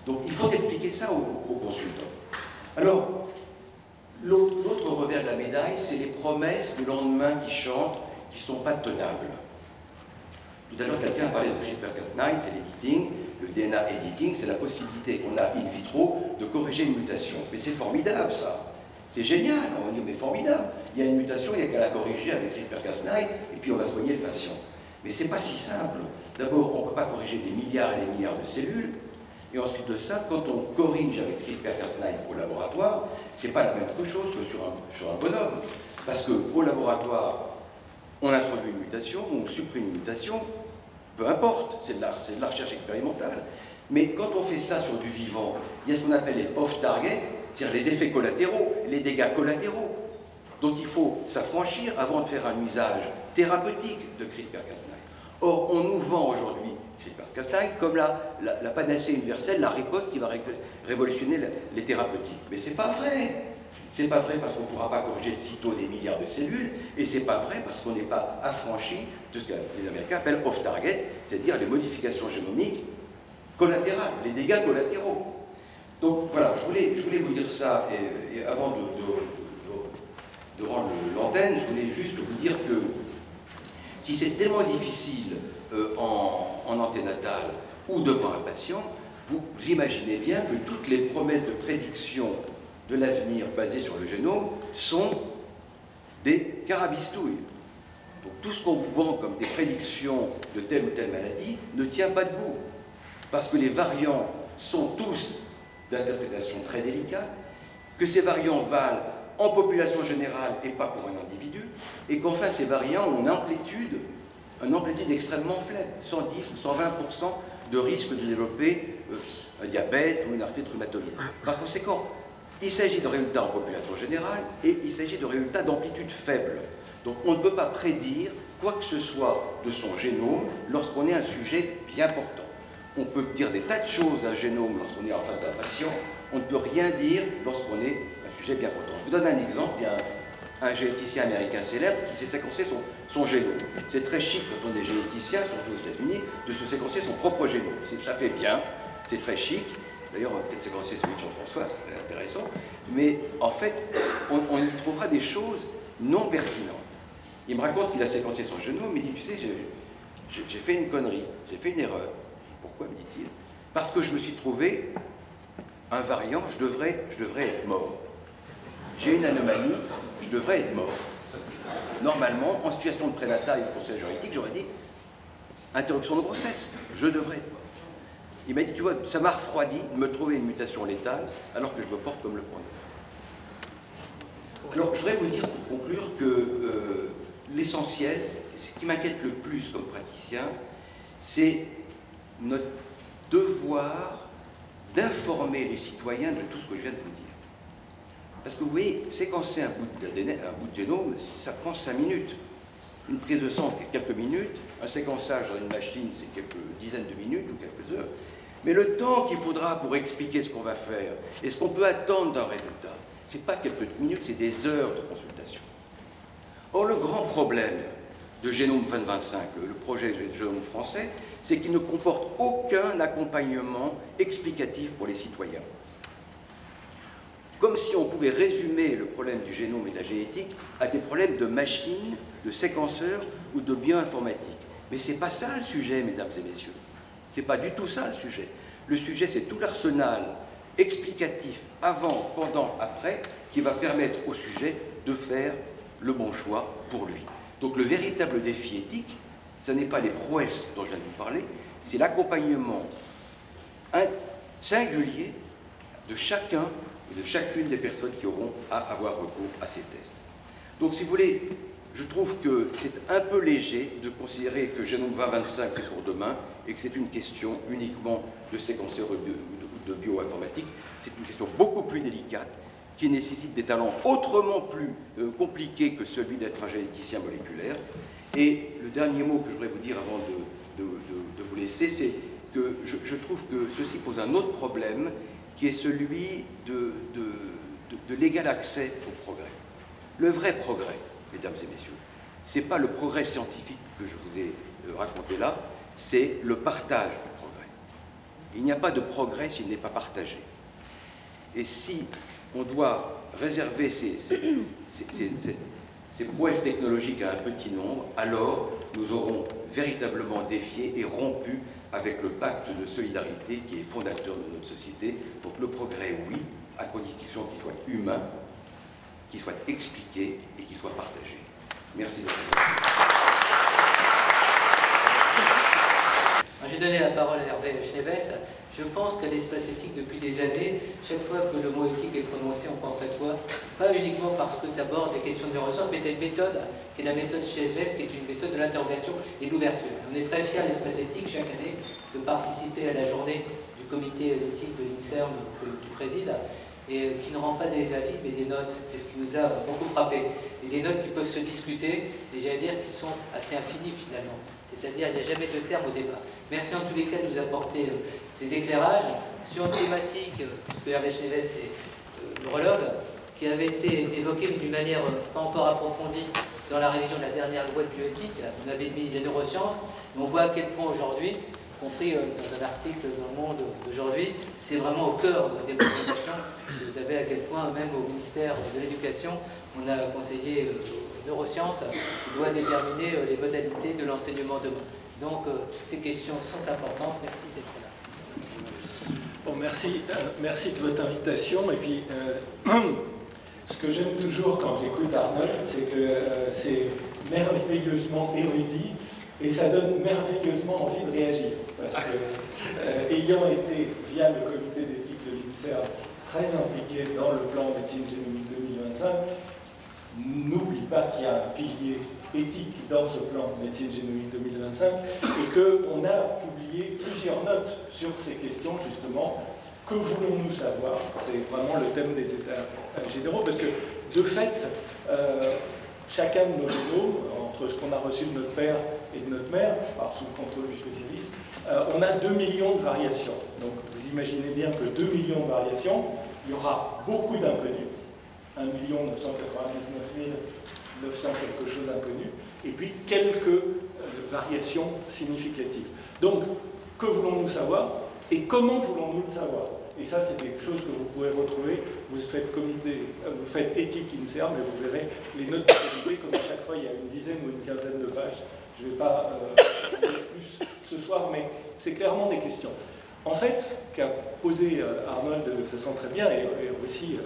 Donc il faut expliquer ça aux consultants. Alors, l'autre revers de la médaille, c'est les promesses du lendemain qui chantent, qui ne sont pas tenables. Tout à l'heure, quelqu'un a parlé de CRISPR-Cas9, c'est l'editing, le DNA editing, c'est la possibilité qu'on a in vitro de corriger une mutation. Mais c'est formidable, ça. C'est génial, on va dire, mais formidable. Il y a une mutation, il n'y a qu'à la corriger avec CRISPR-Cas9, et puis on va soigner le patient. Mais c'est pas si simple. D'abord, on ne peut pas corriger des milliards et des milliards de cellules. Et ensuite de ça, quand on corrige avec CRISPR-Cas9 au laboratoire, c'est pas la même chose que sur un bonhomme. Parce qu'au laboratoire, on introduit une mutation, on supprime une mutation, peu importe, c'est de la recherche expérimentale. Mais quand on fait ça sur du vivant, il y a ce qu'on appelle les off-target, c'est-à-dire les effets collatéraux, les dégâts collatéraux, dont il faut s'affranchir avant de faire un usage thérapeutique de CRISPR-Cas9. Or, on nous vend aujourd'hui CRISPR-Cas9 comme la panacée universelle, la riposte qui va révolutionner les thérapeutiques. Mais c'est pas vrai. C'est pas vrai parce qu'on ne pourra pas corriger de sitôt des milliards de cellules, et c'est pas vrai parce qu'on n'est pas affranchi de ce que les Américains appellent off-target, c'est-à-dire les modifications génomiques collatérales, les dégâts collatéraux. Donc voilà, je voulais vous dire ça, et avant de rendre l'antenne, je voulais juste vous dire que si c'est tellement difficile en anténatal ou devant un patient, vous imaginez bien que toutes les promesses de prédiction de l'avenir basées sur le génome sont des carabistouilles. Donc tout ce qu'on vous vend comme des prédictions de telle ou telle maladie ne tient pas debout. Parce que les variants sont tous d'interprétation très délicate, que ces variants valent en population générale et pas pour un individu, et qu'enfin ces variants ont une amplitude extrêmement faible, 110 ou 120% de risque de développer un diabète ou une arthrite rhumatoïde. Par conséquent, il s'agit de résultats en population générale et il s'agit de résultats d'amplitude faible. Donc on ne peut pas prédire quoi que ce soit de son génome lorsqu'on est un sujet bien portant. On peut dire des tas de choses d'un génome lorsqu'on est en face d'un patient, on ne peut rien dire lorsqu'on est un sujet bien portant. Je vous donne un exemple, il y a un généticien américain célèbre qui s'est séquencé son génome. C'est très chic quand on est généticien, surtout aux États-Unis, de se séquencer son propre génome. Ça fait bien, c'est très chic. D'ailleurs, on va peut-être séquencer celui de Jean-François, c'est intéressant. Mais en fait, on y trouvera des choses non pertinentes. Il me raconte qu'il a séquencé son génome, il dit, tu sais, j'ai fait une connerie, j'ai fait une erreur. Pourquoi, me dit-il? Parce que je me suis trouvé un variant, je devrais être mort. J'ai une anomalie, je devrais être mort. Normalement, en situation de prénatal et de conseil génétique, j'aurais dit interruption de grossesse, je devrais être mort. Il m'a dit, tu vois, ça m'a refroidi de me trouver une mutation létale alors que je me porte comme le point neuf. Alors, je voudrais vous dire pour conclure que l'essentiel, ce qui m'inquiète le plus comme praticien, c'est notre devoir d'informer les citoyens de tout ce que je viens de vous dire. Parce que vous voyez, séquencer un bout de génome, ça prend 5 minutes. Une prise de sang, quelques minutes. Un séquençage dans une machine, c'est quelques dizaines de minutes ou quelques heures. Mais le temps qu'il faudra pour expliquer ce qu'on va faire et ce qu'on peut attendre d'un résultat, ce n'est pas quelques minutes, c'est des heures de consultation. Or, le grand problème de Génome 2025, le projet Génome français, c'est qu'il ne comporte aucun accompagnement explicatif pour les citoyens. Comme si on pouvait résumer le problème du génome et de la génétique à des problèmes de machines, de séquenceurs ou de bioinformatique. Mais ce n'est pas ça le sujet, mesdames et messieurs. Ce n'est pas du tout ça le sujet. Le sujet, c'est tout l'arsenal explicatif avant, pendant, après, qui va permettre au sujet de faire le bon choix pour lui. Donc le véritable défi éthique, ce n'est pas les prouesses dont je viens de vous parler, c'est l'accompagnement singulier de chacun et de chacune des personnes qui auront à avoir recours à ces tests. Donc si vous voulez, je trouve que c'est un peu léger de considérer que Génome 2025 c'est pour demain et que c'est une question uniquement de séquenceurs ou de bioinformatique. C'est une question beaucoup plus délicate qui nécessite des talents autrement plus compliqués que celui d'être un généticien moléculaire. Et le dernier mot que je voudrais vous dire avant de vous laisser, c'est que je trouve que ceci pose un autre problème qui est celui de l'égal accès au progrès. Le vrai progrès, mesdames et messieurs, ce n'est pas le progrès scientifique que je vous ai raconté là, c'est le partage du progrès. Il n'y a pas de progrès s'il n'est pas partagé. Et si on doit réserver ces prouesses technologiques à un petit nombre, alors nous aurons véritablement défié et rompu avec le pacte de solidarité qui est fondateur de notre société. Donc le progrès, oui, à condition qu'il soit humain, qu'il soit expliqué et qu'il soit partagé. Merci de votre attention. J'ai donné la parole à Hervé Schneewes. Je pense qu'à l'espace éthique, depuis des années, chaque fois que le mot éthique est prononcé, on pense à toi, pas uniquement parce que tu abordes des questions de ressources, mais tu as une méthode, qui est la méthode Schneewes, qui est une méthode de l'interrogation et de l'ouverture. On est très fiers à l'espace éthique, chaque année, de participer à la journée du comité d'éthique de l'INSERM que tu présides, et qui ne rend pas des avis, mais des notes. C'est ce qui nous a beaucoup frappé. Et des notes qui peuvent se discuter, et j'allais dire qui sont assez infinies finalement. C'est-à-dire qu'il n'y a jamais de terme au débat. Merci en tous les cas de nous apporter des éclairages sur une thématique, puisque Hervé Schneewes est neurologue, qui avait été évoquée d'une manière pas encore approfondie dans la révision de la dernière loi de bioéthique. On avait mis les neurosciences, mais on voit à quel point aujourd'hui, compris dans un article dans Le Monde d'aujourd'hui, c'est vraiment au cœur des préoccupations. Vous savez à quel point, même au ministère de l'Éducation, on a conseillé aux neurosciences qui doit déterminer les modalités de l'enseignement demain. Donc, toutes ces questions sont importantes. Merci d'être là. Bon, merci de votre invitation. Et puis, ce que j'aime toujours quand j'écoute Arnold, c'est que c'est merveilleusement érudit et ça donne merveilleusement envie de réagir. Parce que, ayant été, via le comité d'éthique de l'INSERM, très impliqué dans le plan médecine génomique 2025, n'oublie pas qu'il y a un pilier éthique dans ce plan médecine génomique 2025 et qu'on a publié plusieurs notes sur ces questions, justement. Que voulons-nous savoir? C'est vraiment le thème des états généraux, parce que, de fait, chacun de nos génomes, entre ce qu'on a reçu de notre père et de notre mère, je parle sous le contrôle du spécialiste, on a 2 millions de variations. Donc vous imaginez bien que 2 millions de variations, il y aura beaucoup d'inconnus. 1 999 900 quelque chose d'inconnus, et puis quelques variations significatives. Donc, que voulons-nous savoir et comment voulons-nous le savoir? Et ça, c'est quelque chose que vous pouvez retrouver. Vous faites éthique INSERM et vous verrez les notes de comité, comme à chaque fois, il y a une dizaine ou une quinzaine de pages. Je ne vais pas en dire plus ce soir, mais c'est clairement des questions. En fait, ce qu'a posé Arnold de façon très bien, et aussi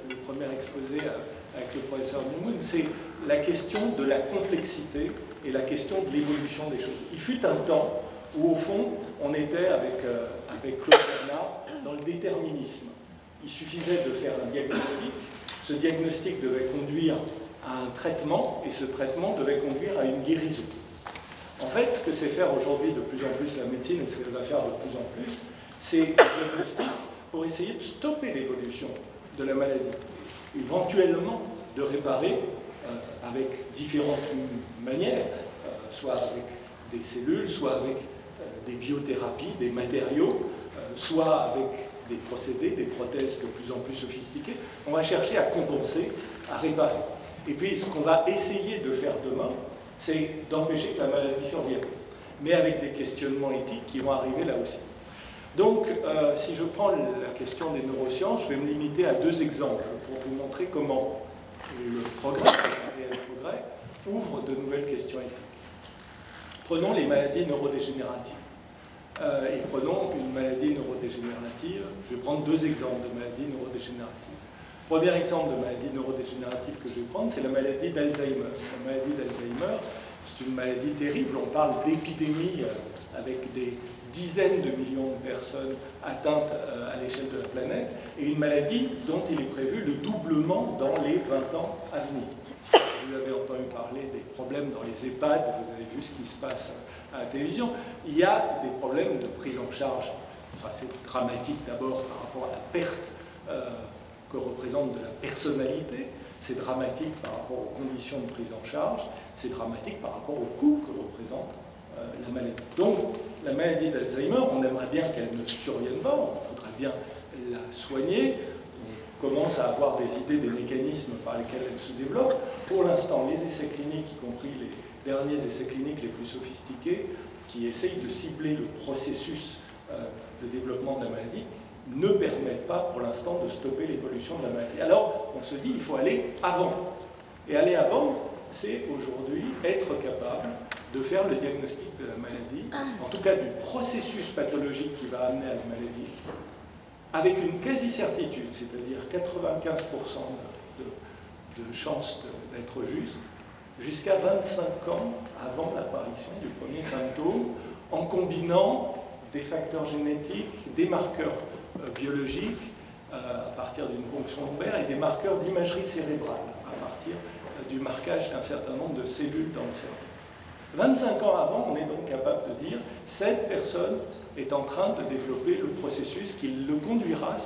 le premier exposé avec le professeur Nimoun, c'est la question de la complexité et la question de l'évolution des choses. Il fut un temps où, au fond, on était avec Claude Bernard dans le déterminisme. Il suffisait de faire un diagnostic. Ce diagnostic devait conduire à un traitement, et ce traitement devait conduire à une guérison. En fait, ce que c'est faire aujourd'hui de plus en plus la médecine, et ce qu'elle va faire de plus en plus, c'est un diagnostic pour essayer de stopper l'évolution de la maladie, éventuellement de réparer avec différentes manières, soit avec des cellules, soit avec des biothérapies, des matériaux, soit avec des procédés, des prothèses de plus en plus sophistiquées. On va chercher à compenser, à réparer. Et puis ce qu'on va essayer de faire demain, c'est d'empêcher que la maladie survienne, mais avec des questionnements éthiques qui vont arriver là aussi. Donc, si je prends la question des neurosciences, je vais me limiter à 2 exemples pour vous montrer comment le progrès, le réel progrès, ouvre de nouvelles questions éthiques. Prenons les maladies neurodégénératives. Et prenons une maladie neurodégénérative. Je vais prendre 2 exemples de maladies neurodégénératives. Premier exemple de maladie neurodégénérative que je vais prendre, c'est la maladie d'Alzheimer. La maladie d'Alzheimer, c'est une maladie terrible. On parle d'épidémie avec des dizaines de millions de personnes atteintes à l'échelle de la planète, et une maladie dont il est prévu le doublement dans les 20 ans à venir. Vous avez entendu parler des problèmes dans les EHPAD, vous avez vu ce qui se passe à la télévision. Il y a des problèmes de prise en charge. Enfin, c'est dramatique d'abord par rapport à la perte que représente de la personnalité, c'est dramatique par rapport aux conditions de prise en charge, c'est dramatique par rapport au coût que représente la maladie. Donc, la maladie d'Alzheimer, on aimerait bien qu'elle ne survienne pas, on voudrait bien la soigner, on commence à avoir des idées, des mécanismes par lesquels elle se développe. Pour l'instant, les essais cliniques, y compris les derniers essais cliniques les plus sophistiqués, qui essayent de cibler le processus de développement de la maladie, ne permettent pas pour l'instant de stopper l'évolution de la maladie. Alors, on se dit, il faut aller avant. Et aller avant, c'est aujourd'hui être capable de faire le diagnostic de la maladie, en tout cas du processus pathologique qui va amener à la maladie, avec une quasi-certitude, c'est-à-dire 95% de chances d'être juste, jusqu'à 25 ans avant l'apparition du premier symptôme, en combinant des facteurs génétiques, des marqueurs biologiques à partir d'une ponction lombaire et des marqueurs d'imagerie cérébrale à partir du marquage d'un certain nombre de cellules dans le cerveau. 25 ans avant, on est donc capable de dire cette personne est en train de développer le processus qui le conduira,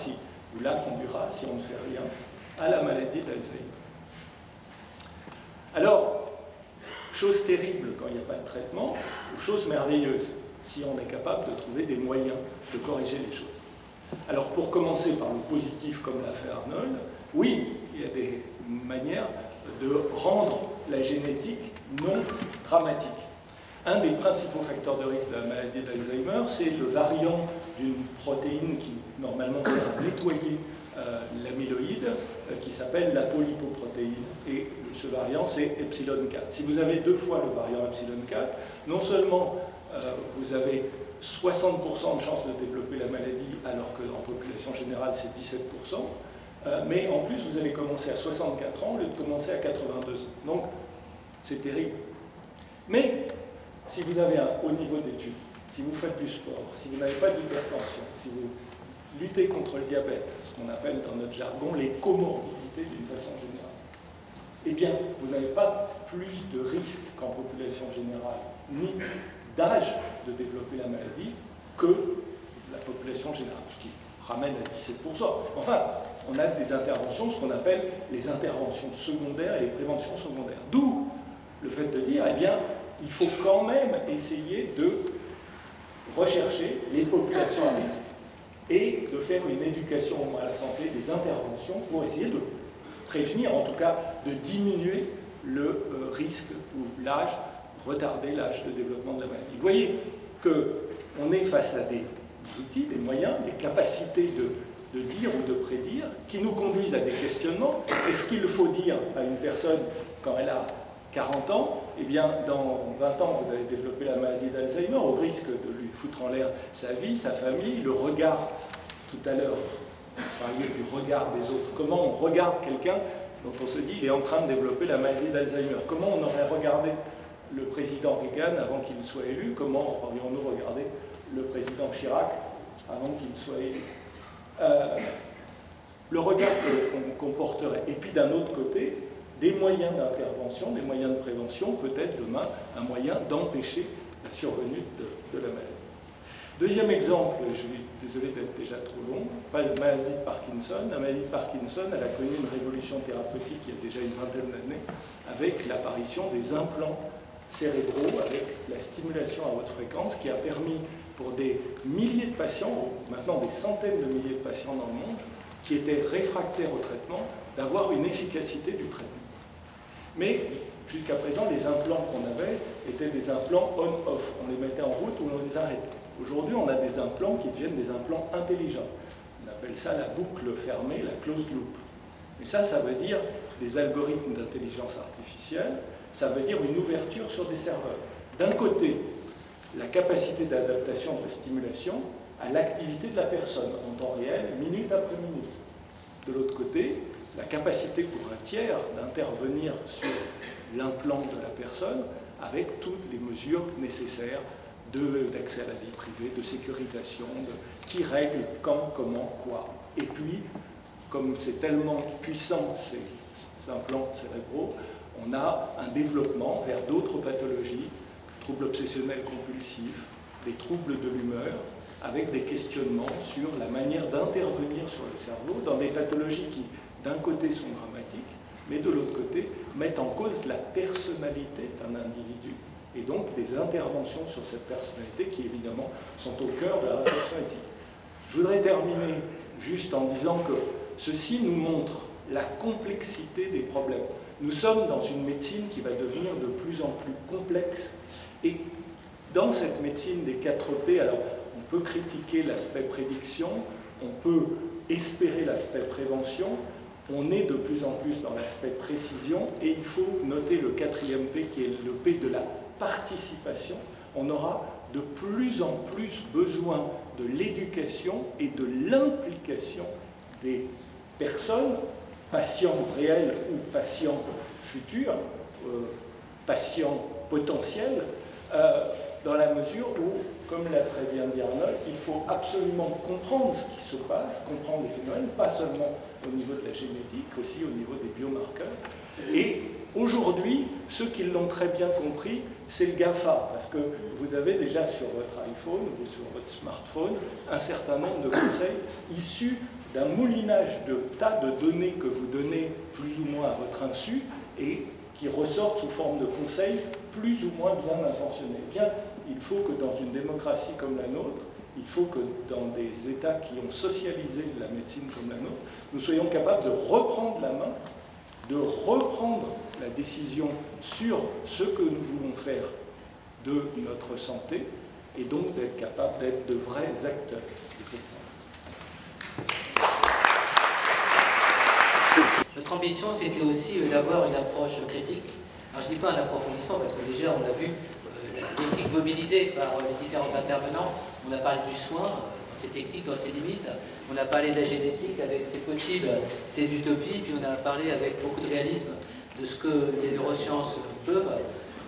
ou la conduira, si on ne fait rien, à la maladie d'Alzheimer. Alors, chose terrible quand il n'y a pas de traitement, ou chose merveilleuse, si on est capable de trouver des moyens de corriger les choses. Alors, pour commencer par le positif, comme l'a fait Arnold, oui, il y a des manières de rendre la génétique non dramatique. Un des principaux facteurs de risque de la maladie d'Alzheimer, c'est le variant d'une protéine qui, normalement, sert à nettoyer l'amyloïde, qui s'appelle l'apolipoprotéine. Et ce variant, c'est epsilon 4. Si vous avez 2 fois le variant epsilon 4, non seulement vous avez 60% de chances de développer la maladie, alors qu'en population générale, c'est 17%, mais en plus, vous allez commencer à 64 ans au lieu de commencer à 82 ans. Donc, c'est terrible. Mais, si vous avez un haut niveau d'études, si vous faites du sport, si vous n'avez pas d'hypertension, si vous luttez contre le diabète, ce qu'on appelle dans notre jargon les comorbidités d'une façon générale, eh bien, vous n'avez pas plus de risque qu'en population générale, ni d'âge de développer la maladie, que la population générale, ce qui ramène à 17%. Enfin, on a des interventions, ce qu'on appelle les interventions secondaires et les préventions secondaires. D'où le fait de dire, eh bien, il faut quand même essayer de rechercher les populations à risque et de faire une éducation à la santé, des interventions pour essayer de prévenir, en tout cas de diminuer le risque ou l'âge, retarder l'âge de développement de la maladie. Vous voyez qu'on est face à des outils, des moyens, des capacités de dire ou de prédire qui nous conduisent à des questionnements. Est-ce qu'il faut dire à une personne quand elle a 40 ans, eh bien, dans 20 ans, vous allez développer la maladie d'Alzheimer, au risque de lui foutre en l'air sa vie, sa famille, le regard, tout à l'heure, vous parliez du regard des autres. Comment on regarde quelqu'un dont on se dit il est en train de développer la maladie d'Alzheimer? Comment on aurait regardé le président Reagan avant qu'il soit élu? Comment aurions-nous regardé le président Chirac avant qu'il soit élu? Le regard qu'on porterait. Et puis d'un autre côté, des moyens d'intervention, des moyens de prévention, peut-être demain un moyen d'empêcher la survenue de la maladie. Deuxième exemple, je suis désolé d'être déjà trop long, pas la maladie de Parkinson. La maladie de Parkinson, elle a connu une révolution thérapeutique il y a déjà une vingtaine d'années, avec l'apparition des implants cérébraux, avec la stimulation à haute fréquence, qui a permis pour des milliers de patients, maintenant des centaines de milliers de patients dans le monde, qui étaient réfractaires au traitement, d'avoir une efficacité du traitement. Mais jusqu'à présent, les implants qu'on avait étaient des implants on-off. On les mettait en route ou on les arrêtait. Aujourd'hui, on a des implants qui deviennent des implants intelligents. On appelle ça la boucle fermée, la closed loop. Et ça veut dire des algorithmes d'intelligence artificielle, ça veut dire une ouverture sur des serveurs. D'un côté, la capacité d'adaptation de la stimulation à l'activité de la personne en temps réel, minute après minute. De l'autre côté, la capacité pour un tiers d'intervenir sur l'implant de la personne avec toutes les mesures nécessaires d'accès à la vie privée, de sécurisation, qui règle quand, comment, quoi. Et puis, comme c'est tellement puissant ces implants cérébraux, on a un développement vers d'autres pathologies, troubles obsessionnels compulsifs, des troubles de l'humeur, avec des questionnements sur la manière d'intervenir sur le cerveau dans des pathologies qui, d'un côté, sont dramatiques, mais de l'autre côté, mettent en cause la personnalité d'un individu et donc des interventions sur cette personnalité qui, évidemment, sont au cœur de la réflexion éthique. Je voudrais terminer juste en disant que ceci nous montre la complexité des problèmes. Nous sommes dans une médecine qui va devenir de plus en plus complexe. Et dans cette médecine des 4P, alors on peut critiquer l'aspect prédiction, on peut espérer l'aspect prévention, on est de plus en plus dans l'aspect précision, et il faut noter le 4e P qui est le P de la participation. On aura de plus en plus besoin de l'éducation et de l'implication des personnes, patients réels ou patients futurs, patients potentiels, dans la mesure où, comme l'a très bien dit Arnold, il faut absolument comprendre ce qui se passe, comprendre les phénomènes, pas seulement au niveau de la génétique, aussi au niveau des biomarqueurs. Et aujourd'hui, ceux qui l'ont très bien compris, c'est le GAFA, parce que vous avez déjà sur votre iPhone ou sur votre smartphone un certain nombre de conseils issus d'un moulinage de tas de données que vous donnez plus ou moins à votre insu et qui ressortent sous forme de conseils plus ou moins bien intentionnés. Bien, il faut que dans une démocratie comme la nôtre, il faut que dans des États qui ont socialisé la médecine comme la nôtre, nous soyons capables de reprendre la main, de reprendre la décision sur ce que nous voulons faire de notre santé et donc d'être capables d'être de vrais acteurs de cette santé. Notre ambition, c'était aussi d'avoir une approche critique. Alors, je ne dis pas un approfondissement, parce que déjà, on a vu l'éthique mobilisée par les différents intervenants. On a parlé du soin, dans ses techniques, dans ses limites. On a parlé de la génétique, avec ses possibles, ses utopies. Puis on a parlé avec beaucoup de réalisme de ce que les neurosciences peuvent.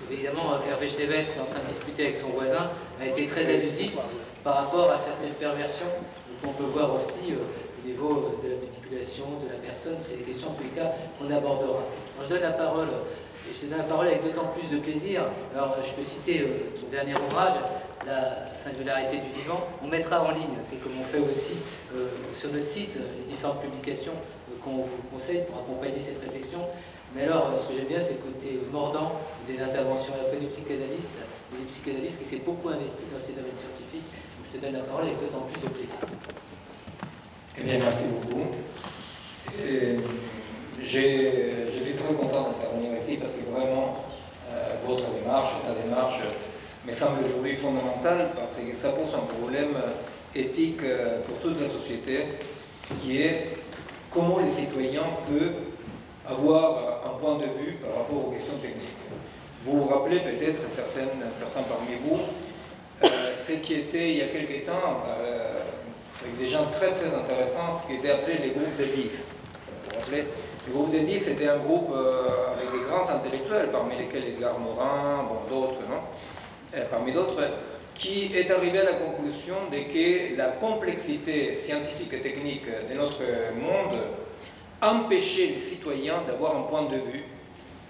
Évidemment, Hervé Schneewes, qui est en train de discuter avec son voisin, a été très allusif par rapport à certaines perversions qu'on peut voir aussi au niveau de la manipulation de la personne. C'est des questions, en tous les cas, qu'on abordera. Alors, je donne la parole, et je donne la parole avec d'autant plus de plaisir. Alors, je peux citer ton dernier ouvrage, La singularité du vivant. On mettra en ligne, c'est comme on fait aussi sur notre site, les différentes publications qu'on vous conseille pour accompagner cette réflexion. Mais alors, ce que j'aime bien, c'est le côté mordant des interventions à la fois des psychanalystes et des psychanalystes qui s'est beaucoup investi dans ces domaines scientifiques. Donc, je te donne la parole avec d'autant plus de plaisir. Eh bien, merci beaucoup. Je suis très content d'intervenir ici parce que vraiment, votre démarche, ta démarche, me semble aujourd'hui fondamentale parce que ça pose un problème éthique pour toute la société qui est comment les citoyens peuvent avoir un point de vue par rapport aux questions techniques. Vous vous rappelez peut-être, certains parmi vous, ce qui était il y a quelque temps, avec des gens très très intéressants, ce qui était appelé les groupes de 10. Vous vous rappelez, le groupe de 10 c'était un groupe avec des grands intellectuels, parmi lesquels Edgar Morin, bon, d'autres, non, parmi d'autres, qui est arrivé à la conclusion de que la complexité scientifique et technique de notre monde empêchait les citoyens d'avoir un point de vue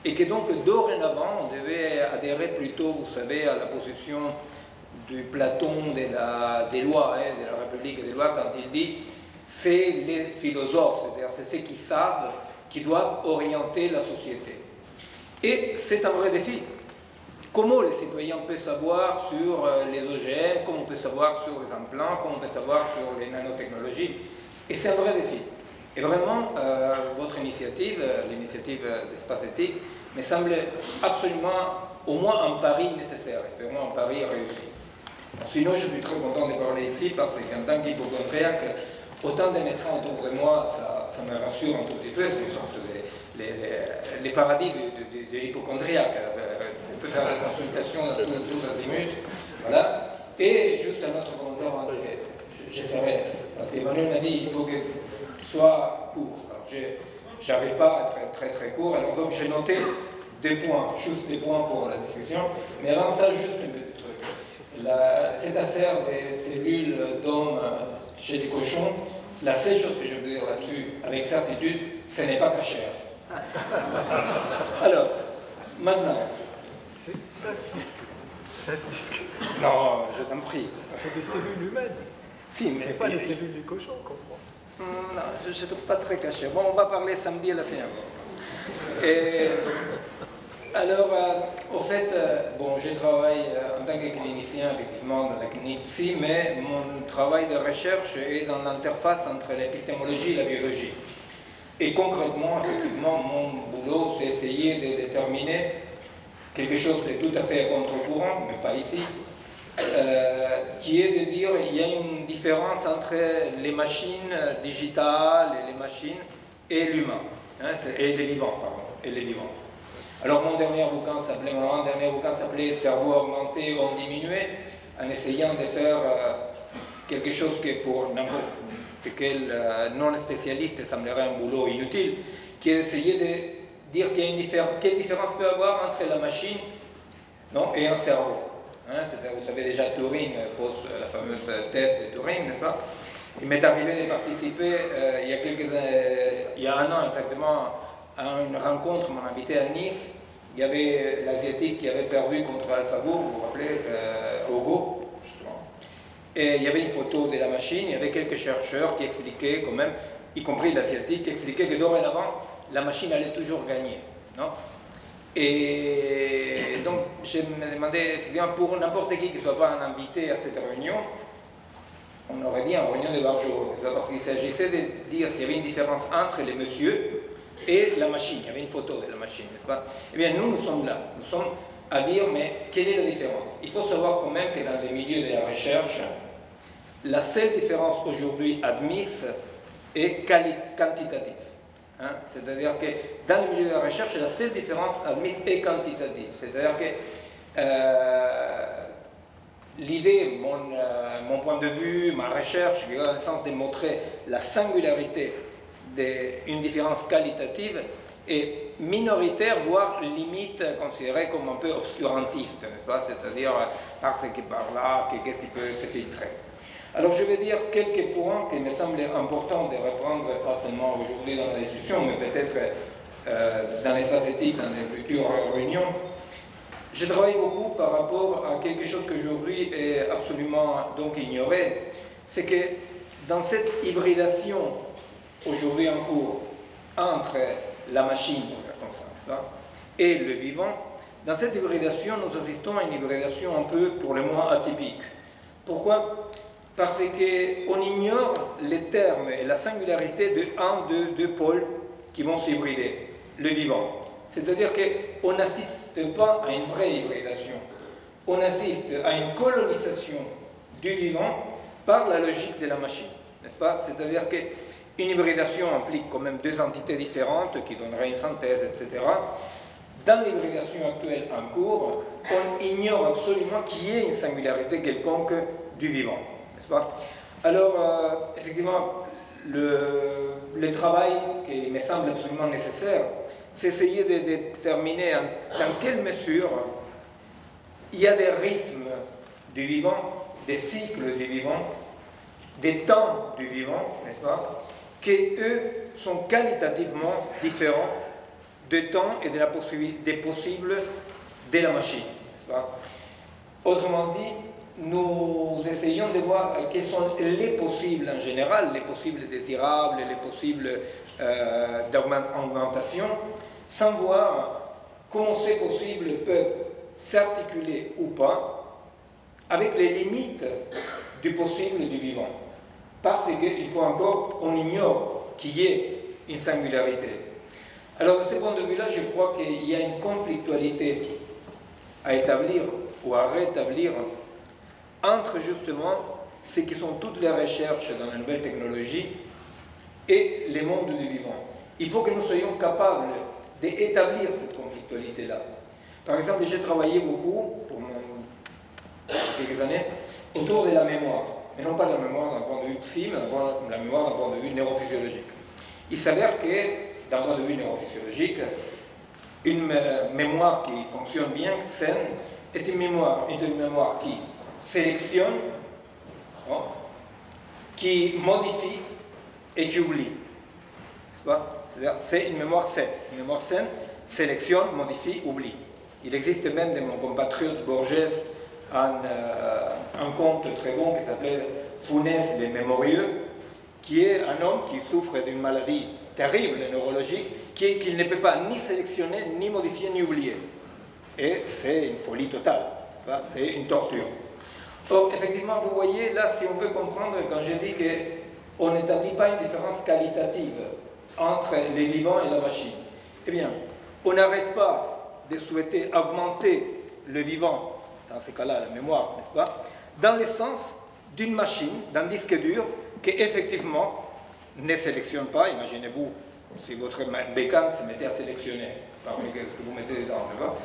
et que donc dorénavant on devait adhérer plutôt, vous savez, à la position du Platon des lois, de la République des lois, quand il dit c'est les philosophes, c'est-à-dire c'est ceux qui savent, qui doivent orienter la société. Et c'est un vrai défi. Comment les citoyens peuvent savoir sur les OGM, comment on peut savoir sur les implants, comment on peut savoir sur les nanotechnologies. Et c'est un vrai défi. Et vraiment, votre initiative, l'initiative d'Espace Éthique, me semble absolument au moins un pari nécessaire, vraiment un pari réussi. Bon, sinon, je suis très content de parler ici parce qu'en tant qu'hypochondriaque, autant de médecins autour de moi, ça me rassure un tout petit peu, c'est une sorte de les paradis de l'hypochondriaque. On peut faire la consultation dans tous azimuts. Voilà. Et juste un autre commentaire, j'essaierai, parce qu'Emmanuel m'a dit il faut que ce soit court. Alors, je n'arrive pas à être très court, alors donc j'ai noté des points, juste des points pour la discussion. Mais avant ça, juste un petit truc. Cette affaire des cellules d'hommes chez les cochons, la seule chose que je veux dire là-dessus, avec certitude, ce n'est pas cachère. Alors, maintenant. Ça se discute. Ça se discute. Non, je t'en prie. C'est des cellules humaines. Si, mais. C'est pas les cellules du cochon, on comprend. Non, je ne trouve pas très caché. Bon, on va parler samedi à la synagogue. Et alors, au fait, bon, je travaille en tant que clinicien, effectivement, dans la clinique psy, mais mon travail de recherche est dans l'interface entre l'épistémologie et la biologie. Et concrètement, effectivement, mon boulot, c'est essayer de déterminer quelque chose de tout à fait contre-courant, mais pas ici, qui est de dire qu'il y a une différence entre les machines digitales et les machines et l'humain, hein, et les vivants, pardon, et les vivants. Alors mon dernier bouquin s'appelait Cerveau augmenté ou diminué, en essayant de faire quelque chose que pour n'importe quel non-spécialiste semblerait un boulot inutile, qui est d'essayer de dire qu'il y a une différence, quelle différence peut y avoir entre la machine, non, et un cerveau. Hein, vous savez déjà, Turing pose la fameuse thèse de Turing, n'est-ce pas? Il m'est arrivé de participer il y a un an exactement à une rencontre, on m'a invité à Nice. Il y avait l'Asiatique qui avait perdu contre AlphaGo, vous vous rappelez, au Go, justement. Et il y avait une photo de la machine, il y avait quelques chercheurs qui expliquaient quand même, y compris l'Asiatique, qui expliquaient que dorénavant, la machine allait toujours gagner. Non? Et donc, je me demandais, pour n'importe qui ne soit pas un invité à cette réunion, on aurait dit en réunion de Barjot, parce qu'il s'agissait de dire s'il y avait une différence entre les messieurs et la machine. Il y avait une photo de la machine, n'est-ce pas? Eh bien, nous sommes là. Nous sommes à dire, mais quelle est la différence? Il faut savoir quand même que dans les milieux de la recherche, la seule différence aujourd'hui admise est quantitative. Hein? C'est-à-dire que dans le milieu de la recherche, la seule différence admise est quantitative. C'est-à-dire que l'idée, mon point de vue, ma recherche, qui va dans le sens de montrer la singularité d'une différence qualitative, est minoritaire, voire limite considérée comme un peu obscurantiste, n'est-ce pas? C'est-à-dire parce que par là, qu'est-ce qui peut se filtrer. Alors je vais dire quelques points qui me semblent importants de reprendre, pas seulement aujourd'hui dans la discussion, mais peut-être dans l'espace éthique, dans les futures réunions. Je travaille beaucoup par rapport à quelque chose qu'aujourd'hui est absolument donc ignoré, c'est que dans cette hybridation aujourd'hui en cours entre la machine, comme ça, et le vivant, dans cette hybridation, nous assistons à une hybridation un peu, pour le moins, atypique. Pourquoi? Parce qu'on ignore les termes et la singularité de deux pôles qui vont s'hybrider, le vivant. C'est-à-dire qu'on n'assiste pas à une vraie hybridation, on assiste à une colonisation du vivant par la logique de la machine, n'est-ce pas? C'est-à-dire qu'une hybridation implique quand même deux entités différentes qui donneraient une synthèse, etc. Dans l'hybridation actuelle en cours, on ignore absolument qu'il y ait une singularité quelconque du vivant. Pas? Alors, effectivement, le travail qui me semble absolument nécessaire, c'est essayer de déterminer dans quelle mesure il y a des rythmes du vivant, des cycles du vivant, des temps du vivant, n'est-ce pas, qui, eux, sont qualitativement différents du temps et des possibles de la machine, n'est-ce pas? Autrement dit, nous essayons de voir quels sont les possibles en général, les possibles désirables, les possibles d'augmentation, sans voir comment ces possibles peuvent s'articuler ou pas avec les limites du possible du vivant. Parce qu'il faut encore, on ignore qu'il y ait une singularité. Alors de ce point de vue-là, je crois qu'il y a une conflictualité à établir ou à rétablir entre justement ce qui sont toutes les recherches dans la nouvelle technologie et les mondes du vivant. Il faut que nous soyons capables d'établir cette conflictualité-là. Par exemple, j'ai travaillé beaucoup, pour quelques années, autour de la mémoire. Mais non pas de la mémoire d'un point de vue psy, mais de la mémoire d'un point de vue neurophysiologique. Il s'avère que, d'un point de vue neurophysiologique, une mémoire qui fonctionne bien, saine, est une mémoire qui sélectionne, qui modifie et qui oublie. C'est une mémoire saine. Une mémoire saine sélectionne, modifie, oublie. Il existe même de mon compatriote Borges un conte très bon qui s'appelait Funès les Mémorieux, qui est un homme qui souffre d'une maladie terrible neurologique, qu'il ne peut pas ni sélectionner, ni modifier, ni oublier. Et c'est une folie totale, c'est une torture. Or, effectivement, vous voyez, là, si on peut comprendre, quand je dis qu'on n'établit pas une différence qualitative entre les vivants et la machine, eh bien, on n'arrête pas de souhaiter augmenter le vivant, dans ce cas-là, la mémoire, n'est-ce pas, dans le sens d'une machine, d'un disque dur, qui effectivement ne sélectionne pas. Imaginez-vous, si votre bécane se mettait à sélectionner parmi ce que vous mettez dedans, n'est-ce pas,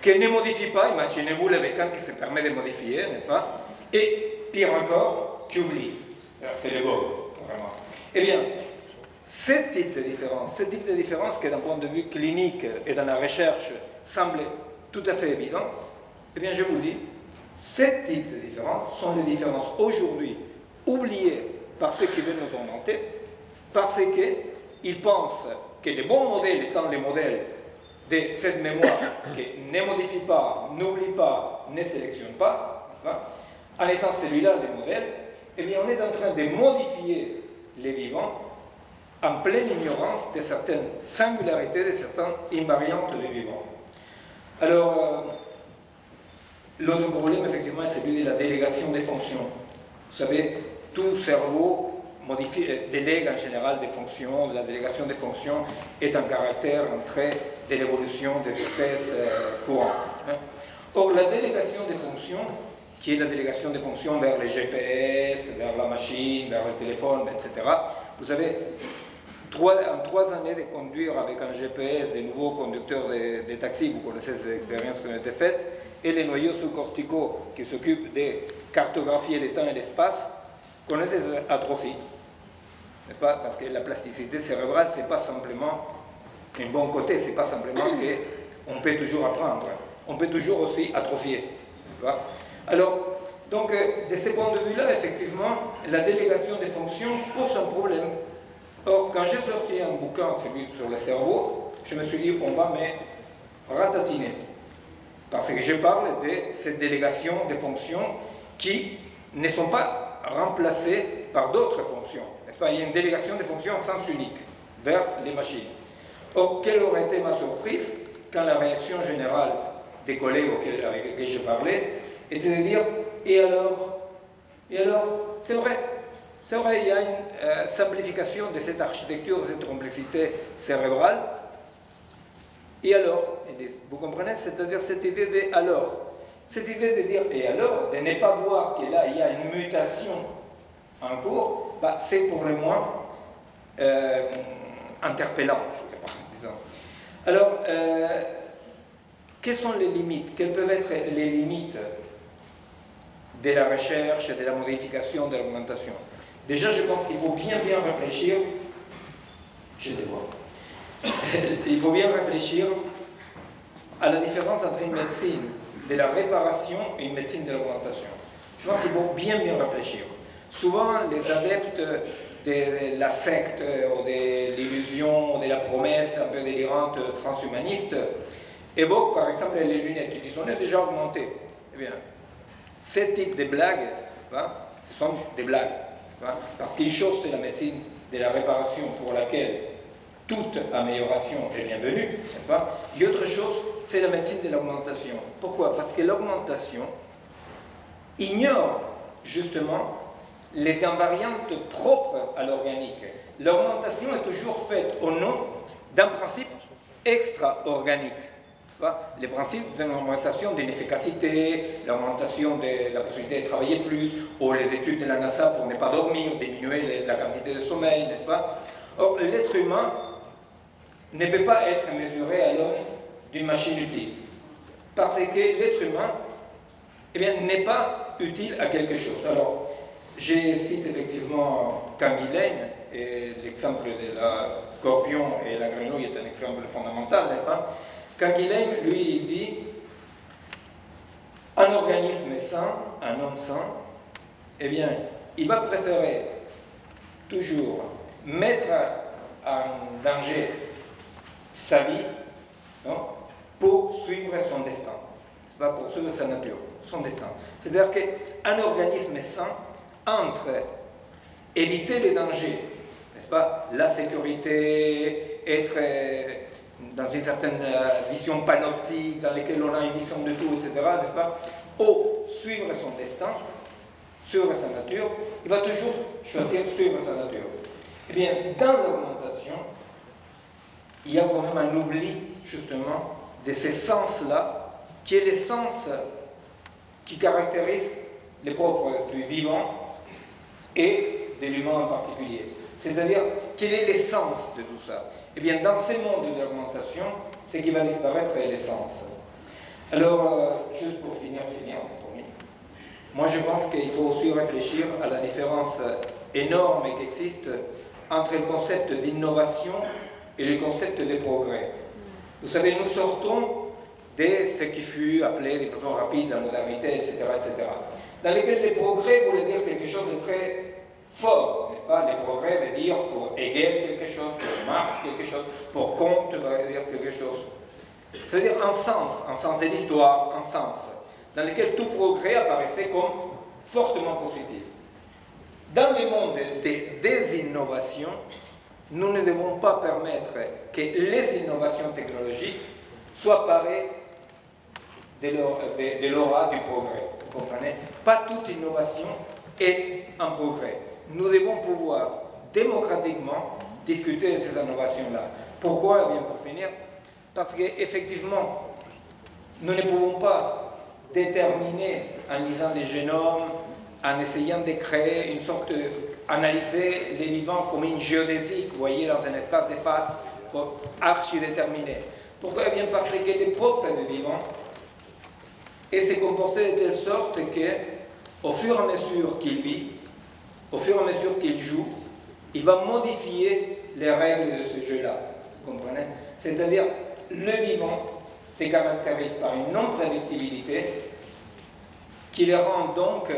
qui ne modifie pas. Imaginez-vous le bécane qui se permet de modifier, n'est-ce pas, et pire encore, qui oublie. C'est le beau, vraiment. Eh bien, ce type de différence qui d'un point de vue clinique et dans la recherche semble tout à fait évident, eh bien je vous dis, ce type de différences sont les différences aujourd'hui oubliées par ceux qui veulent nous inventer, parce qu'ils pensent que les bons modèles étant les modèles de cette mémoire qui ne modifie pas, n'oublie pas, ne sélectionne pas, en étant celui-là le modèle, eh bien on est en train de modifier les vivants en pleine ignorance de certaines singularités, de certaines invariantes des vivants. Alors, l'autre problème, effectivement, c'est celui de la délégation des fonctions. Vous savez, tout cerveau délègue en général des fonctions. La délégation des fonctions est un caractère, un trait de l'évolution des espèces courantes. Or, la délégation des fonctions, qui est la délégation des fonctions vers les GPS, vers la machine, vers le téléphone, etc., vous avez en 3 années de conduire avec un GPS des nouveaux conducteurs des taxis, vous connaissez ces expériences qui ont été faites, et les noyaux sous-corticaux qui s'occupent de cartographier le temps et l'espace, connaissent ces atrophies. N'est-ce pas? Parce que la plasticité cérébrale, ce n'est pas simplement un bon côté, ce n'est pas simplement qu'on peut toujours apprendre, on peut toujours aussi atrophier. N'est-ce pas? Alors, donc, de ce point de vue-là, effectivement, la délégation des fonctions pose un problème. Or, quand j'ai sorti un bouquin, celui sur le cerveau, je me suis dit, on va me ratatiner. Parce que je parle de cette délégation des fonctions qui ne sont pas remplacées par d'autres fonctions. N'est-ce pas? Il y a une délégation des fonctions en sens unique vers les machines. Or, quelle aurait été ma surprise quand la réaction générale des collègues avec lesquels je parlais était de dire, et alors, c'est vrai, il y a une simplification de cette architecture, de cette complexité cérébrale. Et alors, vous comprenez? C'est-à-dire cette idée de alors. Cette idée de dire et alors, de ne pas voir que là, il y a une mutation en cours, bah, c'est pour le moins interpellant, je crois, disons. Alors, quelles sont les limites? Quelles peuvent être les limites de la recherche, de la modification, de l'augmentation? Déjà, je pense qu'il faut bien réfléchir. Je te vois. Il faut bien réfléchir à la différence entre une médecine de la réparation et une médecine de l'augmentation. Je pense qu'il faut bien réfléchir. Souvent, les adeptes de la secte ou de l'illusion ou de la promesse un peu délirante transhumaniste évoquent par exemple les lunettes. Ils disent on est déjà augmenté. Eh bien, Ce type de blagues, n'est-ce pas, ce sont des blagues. Parce qu'une chose, c'est la médecine de la réparation pour laquelle toute amélioration est bienvenue, n'est-ce pas? Et autre chose, c'est la médecine de l'augmentation. Pourquoi? Parce que l'augmentation ignore justement les invariantes propres à l'organique. L'augmentation est toujours faite au nom d'un principe extra-organique. Les principes d'une augmentation d'une efficacité, l'augmentation de la possibilité de travailler plus, ou les études de la NASA pour ne pas dormir, diminuer la quantité de sommeil, n'est-ce pas? Or, l'être humain ne peut pas être mesuré à l'aune d'une machine utile. Parce que l'être humain n'est pas utile à quelque chose. Alors, je cite effectivement Canguilhem, et l'exemple de la scorpion et la grenouille est un exemple fondamental, n'est-ce pas? Canguilhem, lui, il dit un organisme sain, un homme sain, eh bien, il va préférer toujours mettre en danger sa vie, non, pour suivre son destin. C'est pas pour suivre sa nature, son destin. C'est-à-dire qu'un organisme sain, entre éviter les dangers, n'est-ce pas, la sécurité, être dans une certaine vision panoptique, dans laquelle on a une vision de tout, etc., n'est-ce pas, ou suivre son destin, suivre sa nature, il va toujours choisir suivre sa nature. Eh bien, dans l'augmentation, il y a quand même un oubli, justement, de ces sens-là, qui est l'essence qui caractérise les propres du vivant et de l'humain en particulier. C'est-à-dire, quel est l'essence de tout ça? Eh bien, dans ces mondes de l'augmentation, ce qui va disparaître est l'essence. Alors, juste pour finir, moi je pense qu'il faut aussi réfléchir à la différence énorme qui existe entre le concept d'innovation et le concept de progrès. Vous savez, nous sortons de ce qui fut appelé de façon rapide la modernité, etc., etc., dans lesquels les progrès voulaient dire quelque chose de très fort, n'est-ce pas? Les progrès veulent dire pour Hegel quelque chose, pour Marx quelque chose, pour Comte veut dire quelque chose. C'est-à-dire un sens de l'histoire, un sens, dans lequel tout progrès apparaissait comme fortement positif. Dans le monde des innovations, nous ne devons pas permettre que les innovations technologiques soient parées de l'aura du progrès. Vous comprenez? Pas toute innovation est un progrès. Nous devons pouvoir démocratiquement discuter de ces innovations-là. Pourquoi? Eh bien, pour finir, parce qu'effectivement, nous ne pouvons pas déterminer en lisant les génomes, en essayant de créer une sorte d'analyser les vivants comme une géodésie, vous voyez, dans un espace d'espace archi-déterminé. Pourquoi? Eh bien, parce que les propres du vivant et se comporter de telle sorte qu'au fur et à mesure qu'il vit, au fur et à mesure qu'il joue, il va modifier les règles de ce jeu-là. Vous comprenez? C'est-à-dire, le vivant se caractérise par une non-prédictibilité qui le rend donc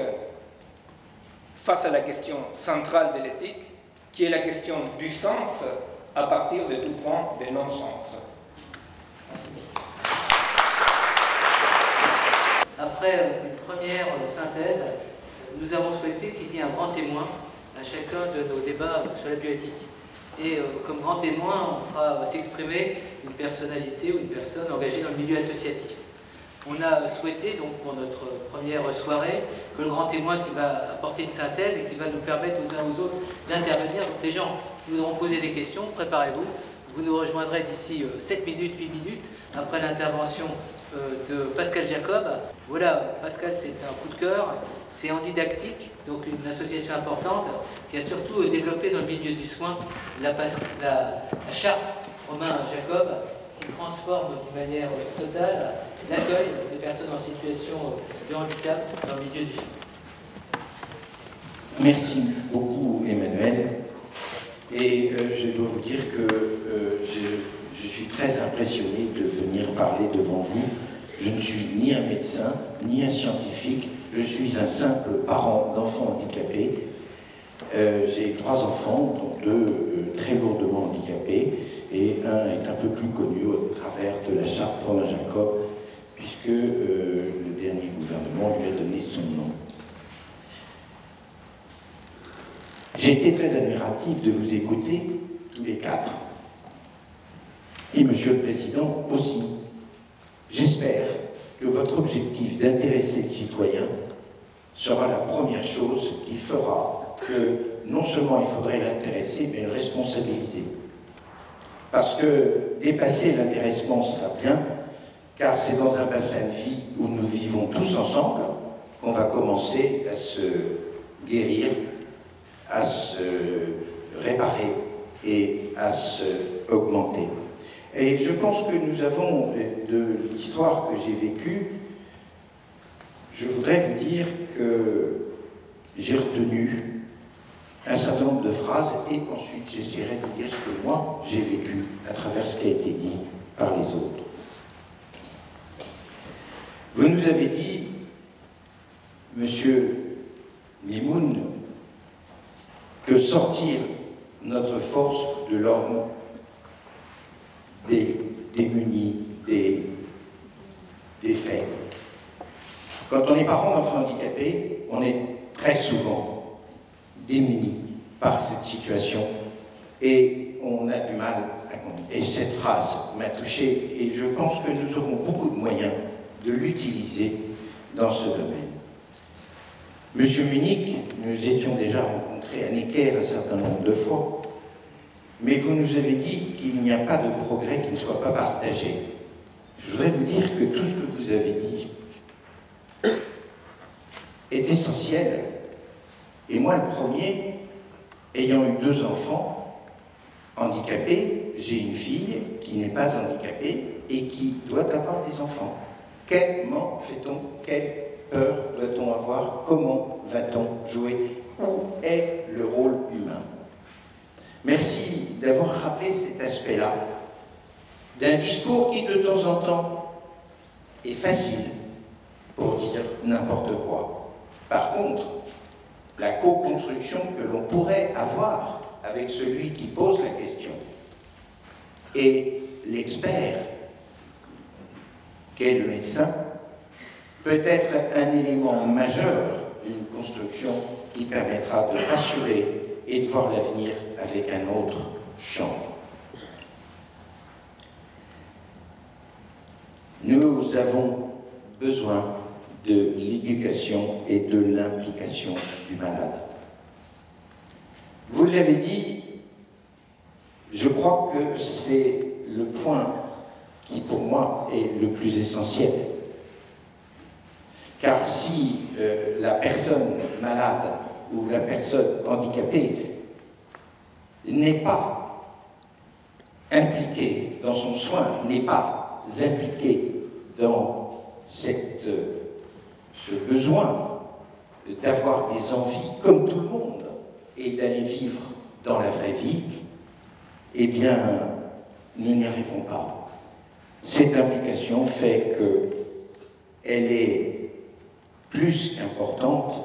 face à la question centrale de l'éthique, qui est la question du sens à partir de tout point de non-sens. Merci. Après une première synthèse, nous avons souhaité qu'il y ait un grand témoin à chacun de nos débats sur la bioéthique. Et comme grand témoin, on fera s'exprimer une personnalité ou une personne engagée dans le milieu associatif. On a souhaité, donc, pour notre première soirée, que le grand témoin qui va apporter une synthèse et qui va nous permettre aux uns aux autres d'intervenir. Donc les gens qui voudront poser des questions, préparez-vous. Vous nous rejoindrez d'ici 7 minutes, 8 minutes, après l'intervention de Pascal Jacob. Voilà, Pascal, c'est un coup de cœur. C'est en didactique, donc une association importante qui a surtout développé dans le milieu du soin la charte Romain Jacob, qui transforme de manière totale l'accueil des personnes en situation de handicap dans le milieu du soin. Merci beaucoup, Emmanuel. Et je dois vous dire que je suis très impressionné de venir parler devant vous. Je ne suis ni un médecin, ni un scientifique. Je suis un simple parent d'enfants handicapés. J'ai 3 enfants, dont 2 très lourdement handicapés, et un est un peu plus connu au travers de la charte Romain Jacob, puisque le dernier gouvernement lui a donné son nom. J'ai été très admiratif de vous écouter, tous les quatre, et Monsieur le Président aussi. J'espère que votre objectif d'intéresser le citoyen sera la première chose qui fera que non seulement il faudrait l'intéresser, mais le responsabiliser. Parce que dépasser l'intéressement sera bien, car c'est dans un bassin de vie où nous vivons tous ensemble qu'on va commencer à se guérir, à se réparer et à se augmenter. Et je pense que nous avons, de l'histoire que j'ai vécue, je voudrais vous dire que j'ai retenu un certain nombre de phrases et ensuite j'essaierai de vous dire ce que moi j'ai vécu à travers ce qui a été dit par les autres. Vous nous avez dit, Monsieur Mimoun, que sortir notre force de l'homme des démunis, des faits. Quand on est parent d'enfants handicapés, on est très souvent démunis par cette situation et on a du mal à comprendre. Et cette phrase m'a touché et je pense que nous aurons beaucoup de moyens de l'utiliser dans ce domaine. Monsieur Munich, nous étions déjà rencontrés à Necker un certain nombre de fois, mais vous nous avez dit qu'il n'y a pas de progrès qui ne soit pas partagé. Je voudrais vous dire que tout ce que vous avez dit est essentiel. Et moi, le premier, ayant eu 2 enfants handicapés, j'ai une fille qui n'est pas handicapée et qui doit avoir des enfants. Comment fait-on? Quelle peur doit-on avoir? Comment va-t-on jouer? Où est le rôle humain? Merci d'avoir rappelé cet aspect-là, d'un discours qui, de temps en temps, est facile pour dire n'importe quoi. Par contre, la co-construction que l'on pourrait avoir avec celui qui pose la question et l'expert qu'est le médecin peut être un élément majeur d'une construction qui permettra de rassurer et de voir l'avenir avec un autre champ. Nous avons besoin de l'éducation et de l'implication du malade. Vous l'avez dit, je crois que c'est le point qui, pour moi, est le plus essentiel. Car si la personne malade ou la personne handicapée n'est pas impliquée dans son soin, n'est pas impliquée dans ce besoin d'avoir des envies comme tout le monde et d'aller vivre dans la vraie vie, eh bien, nous n'y arrivons pas. Cette implication fait qu'elle est plus qu'importante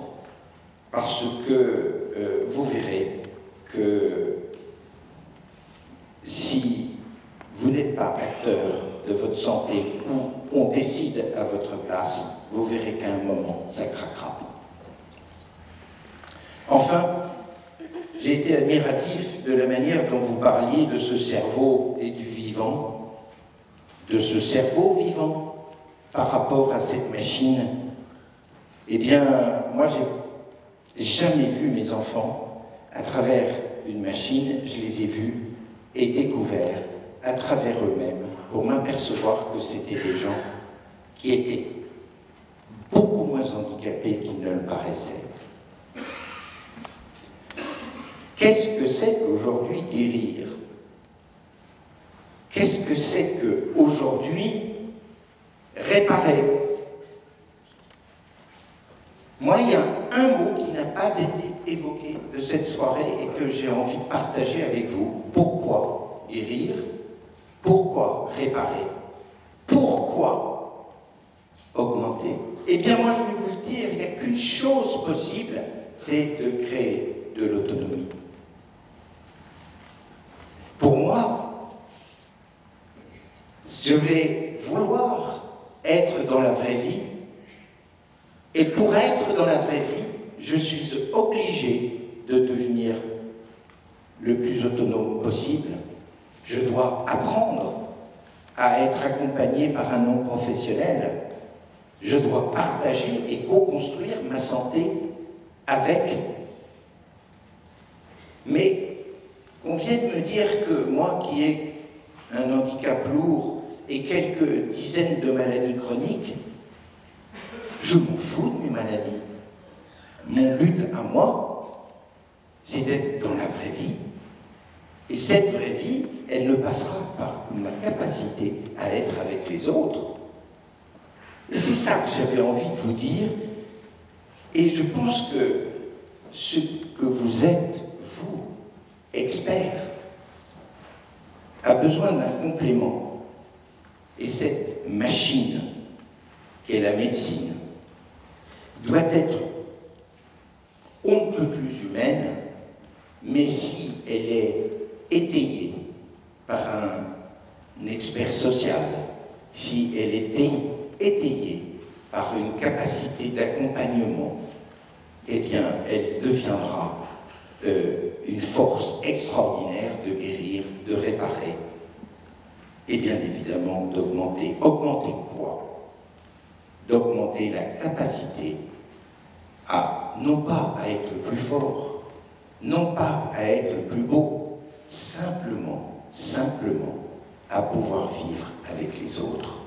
parce que vous verrez que si vous n'êtes pas acteur de votre santé ou on décide à votre place, vous verrez qu'à un moment, ça craquera. Enfin, j'ai été admiratif de la manière dont vous parliez de ce cerveau et du vivant, de ce cerveau vivant par rapport à cette machine. Eh bien, moi, j'ai jamais vu mes enfants à travers une machine, je les ai vus et découverts à travers eux-mêmes pour m'apercevoir que c'était des gens qui étaient beaucoup moins handicapés qu'ils ne le paraissaient. Qu'est-ce que c'est qu'aujourd'hui guérir? Qu'est-ce que c'est qu'aujourd'hui réparer? Moi, il y a un mot qui n'a pas été évoqué de cette soirée et que j'ai envie de partager avec vous. Pourquoi guérir? Pourquoi réparer? Pourquoi augmenter? Eh bien, moi, je vais vous le dire, il n'y a qu'une chose possible, c'est de créer de l'autonomie. Pour moi, je vais vouloir être dans la vraie vie, et pour être être dans la vraie vie, je suis obligé de devenir le plus autonome possible. Je dois apprendre à être accompagné par un non professionnel. Je dois partager et co-construire ma santé avec. Mais on vient de me dire que moi qui ai un handicap lourd et quelques dizaines de maladies chroniques, je m'en fous de mes maladies. Mon but à moi, c'est d'être dans la vraie vie. Et cette vraie vie, elle ne passera par ma capacité à être avec les autres. Et c'est ça que j'avais envie de vous dire. Et je pense que ce que vous êtes, vous, expert, a besoin d'un complément. Et cette machine qu'est la médecine doit être on ne peut plus humaine, mais si elle est étayée par un expert social, si elle est étayée par une capacité d'accompagnement, eh bien, elle deviendra une force extraordinaire de guérir, de réparer, et bien évidemment d'augmenter. Augmenter quoi? D'augmenter la capacité à, non pas à être le plus fort, non pas à être le plus beau, simplement à pouvoir vivre avec les autres.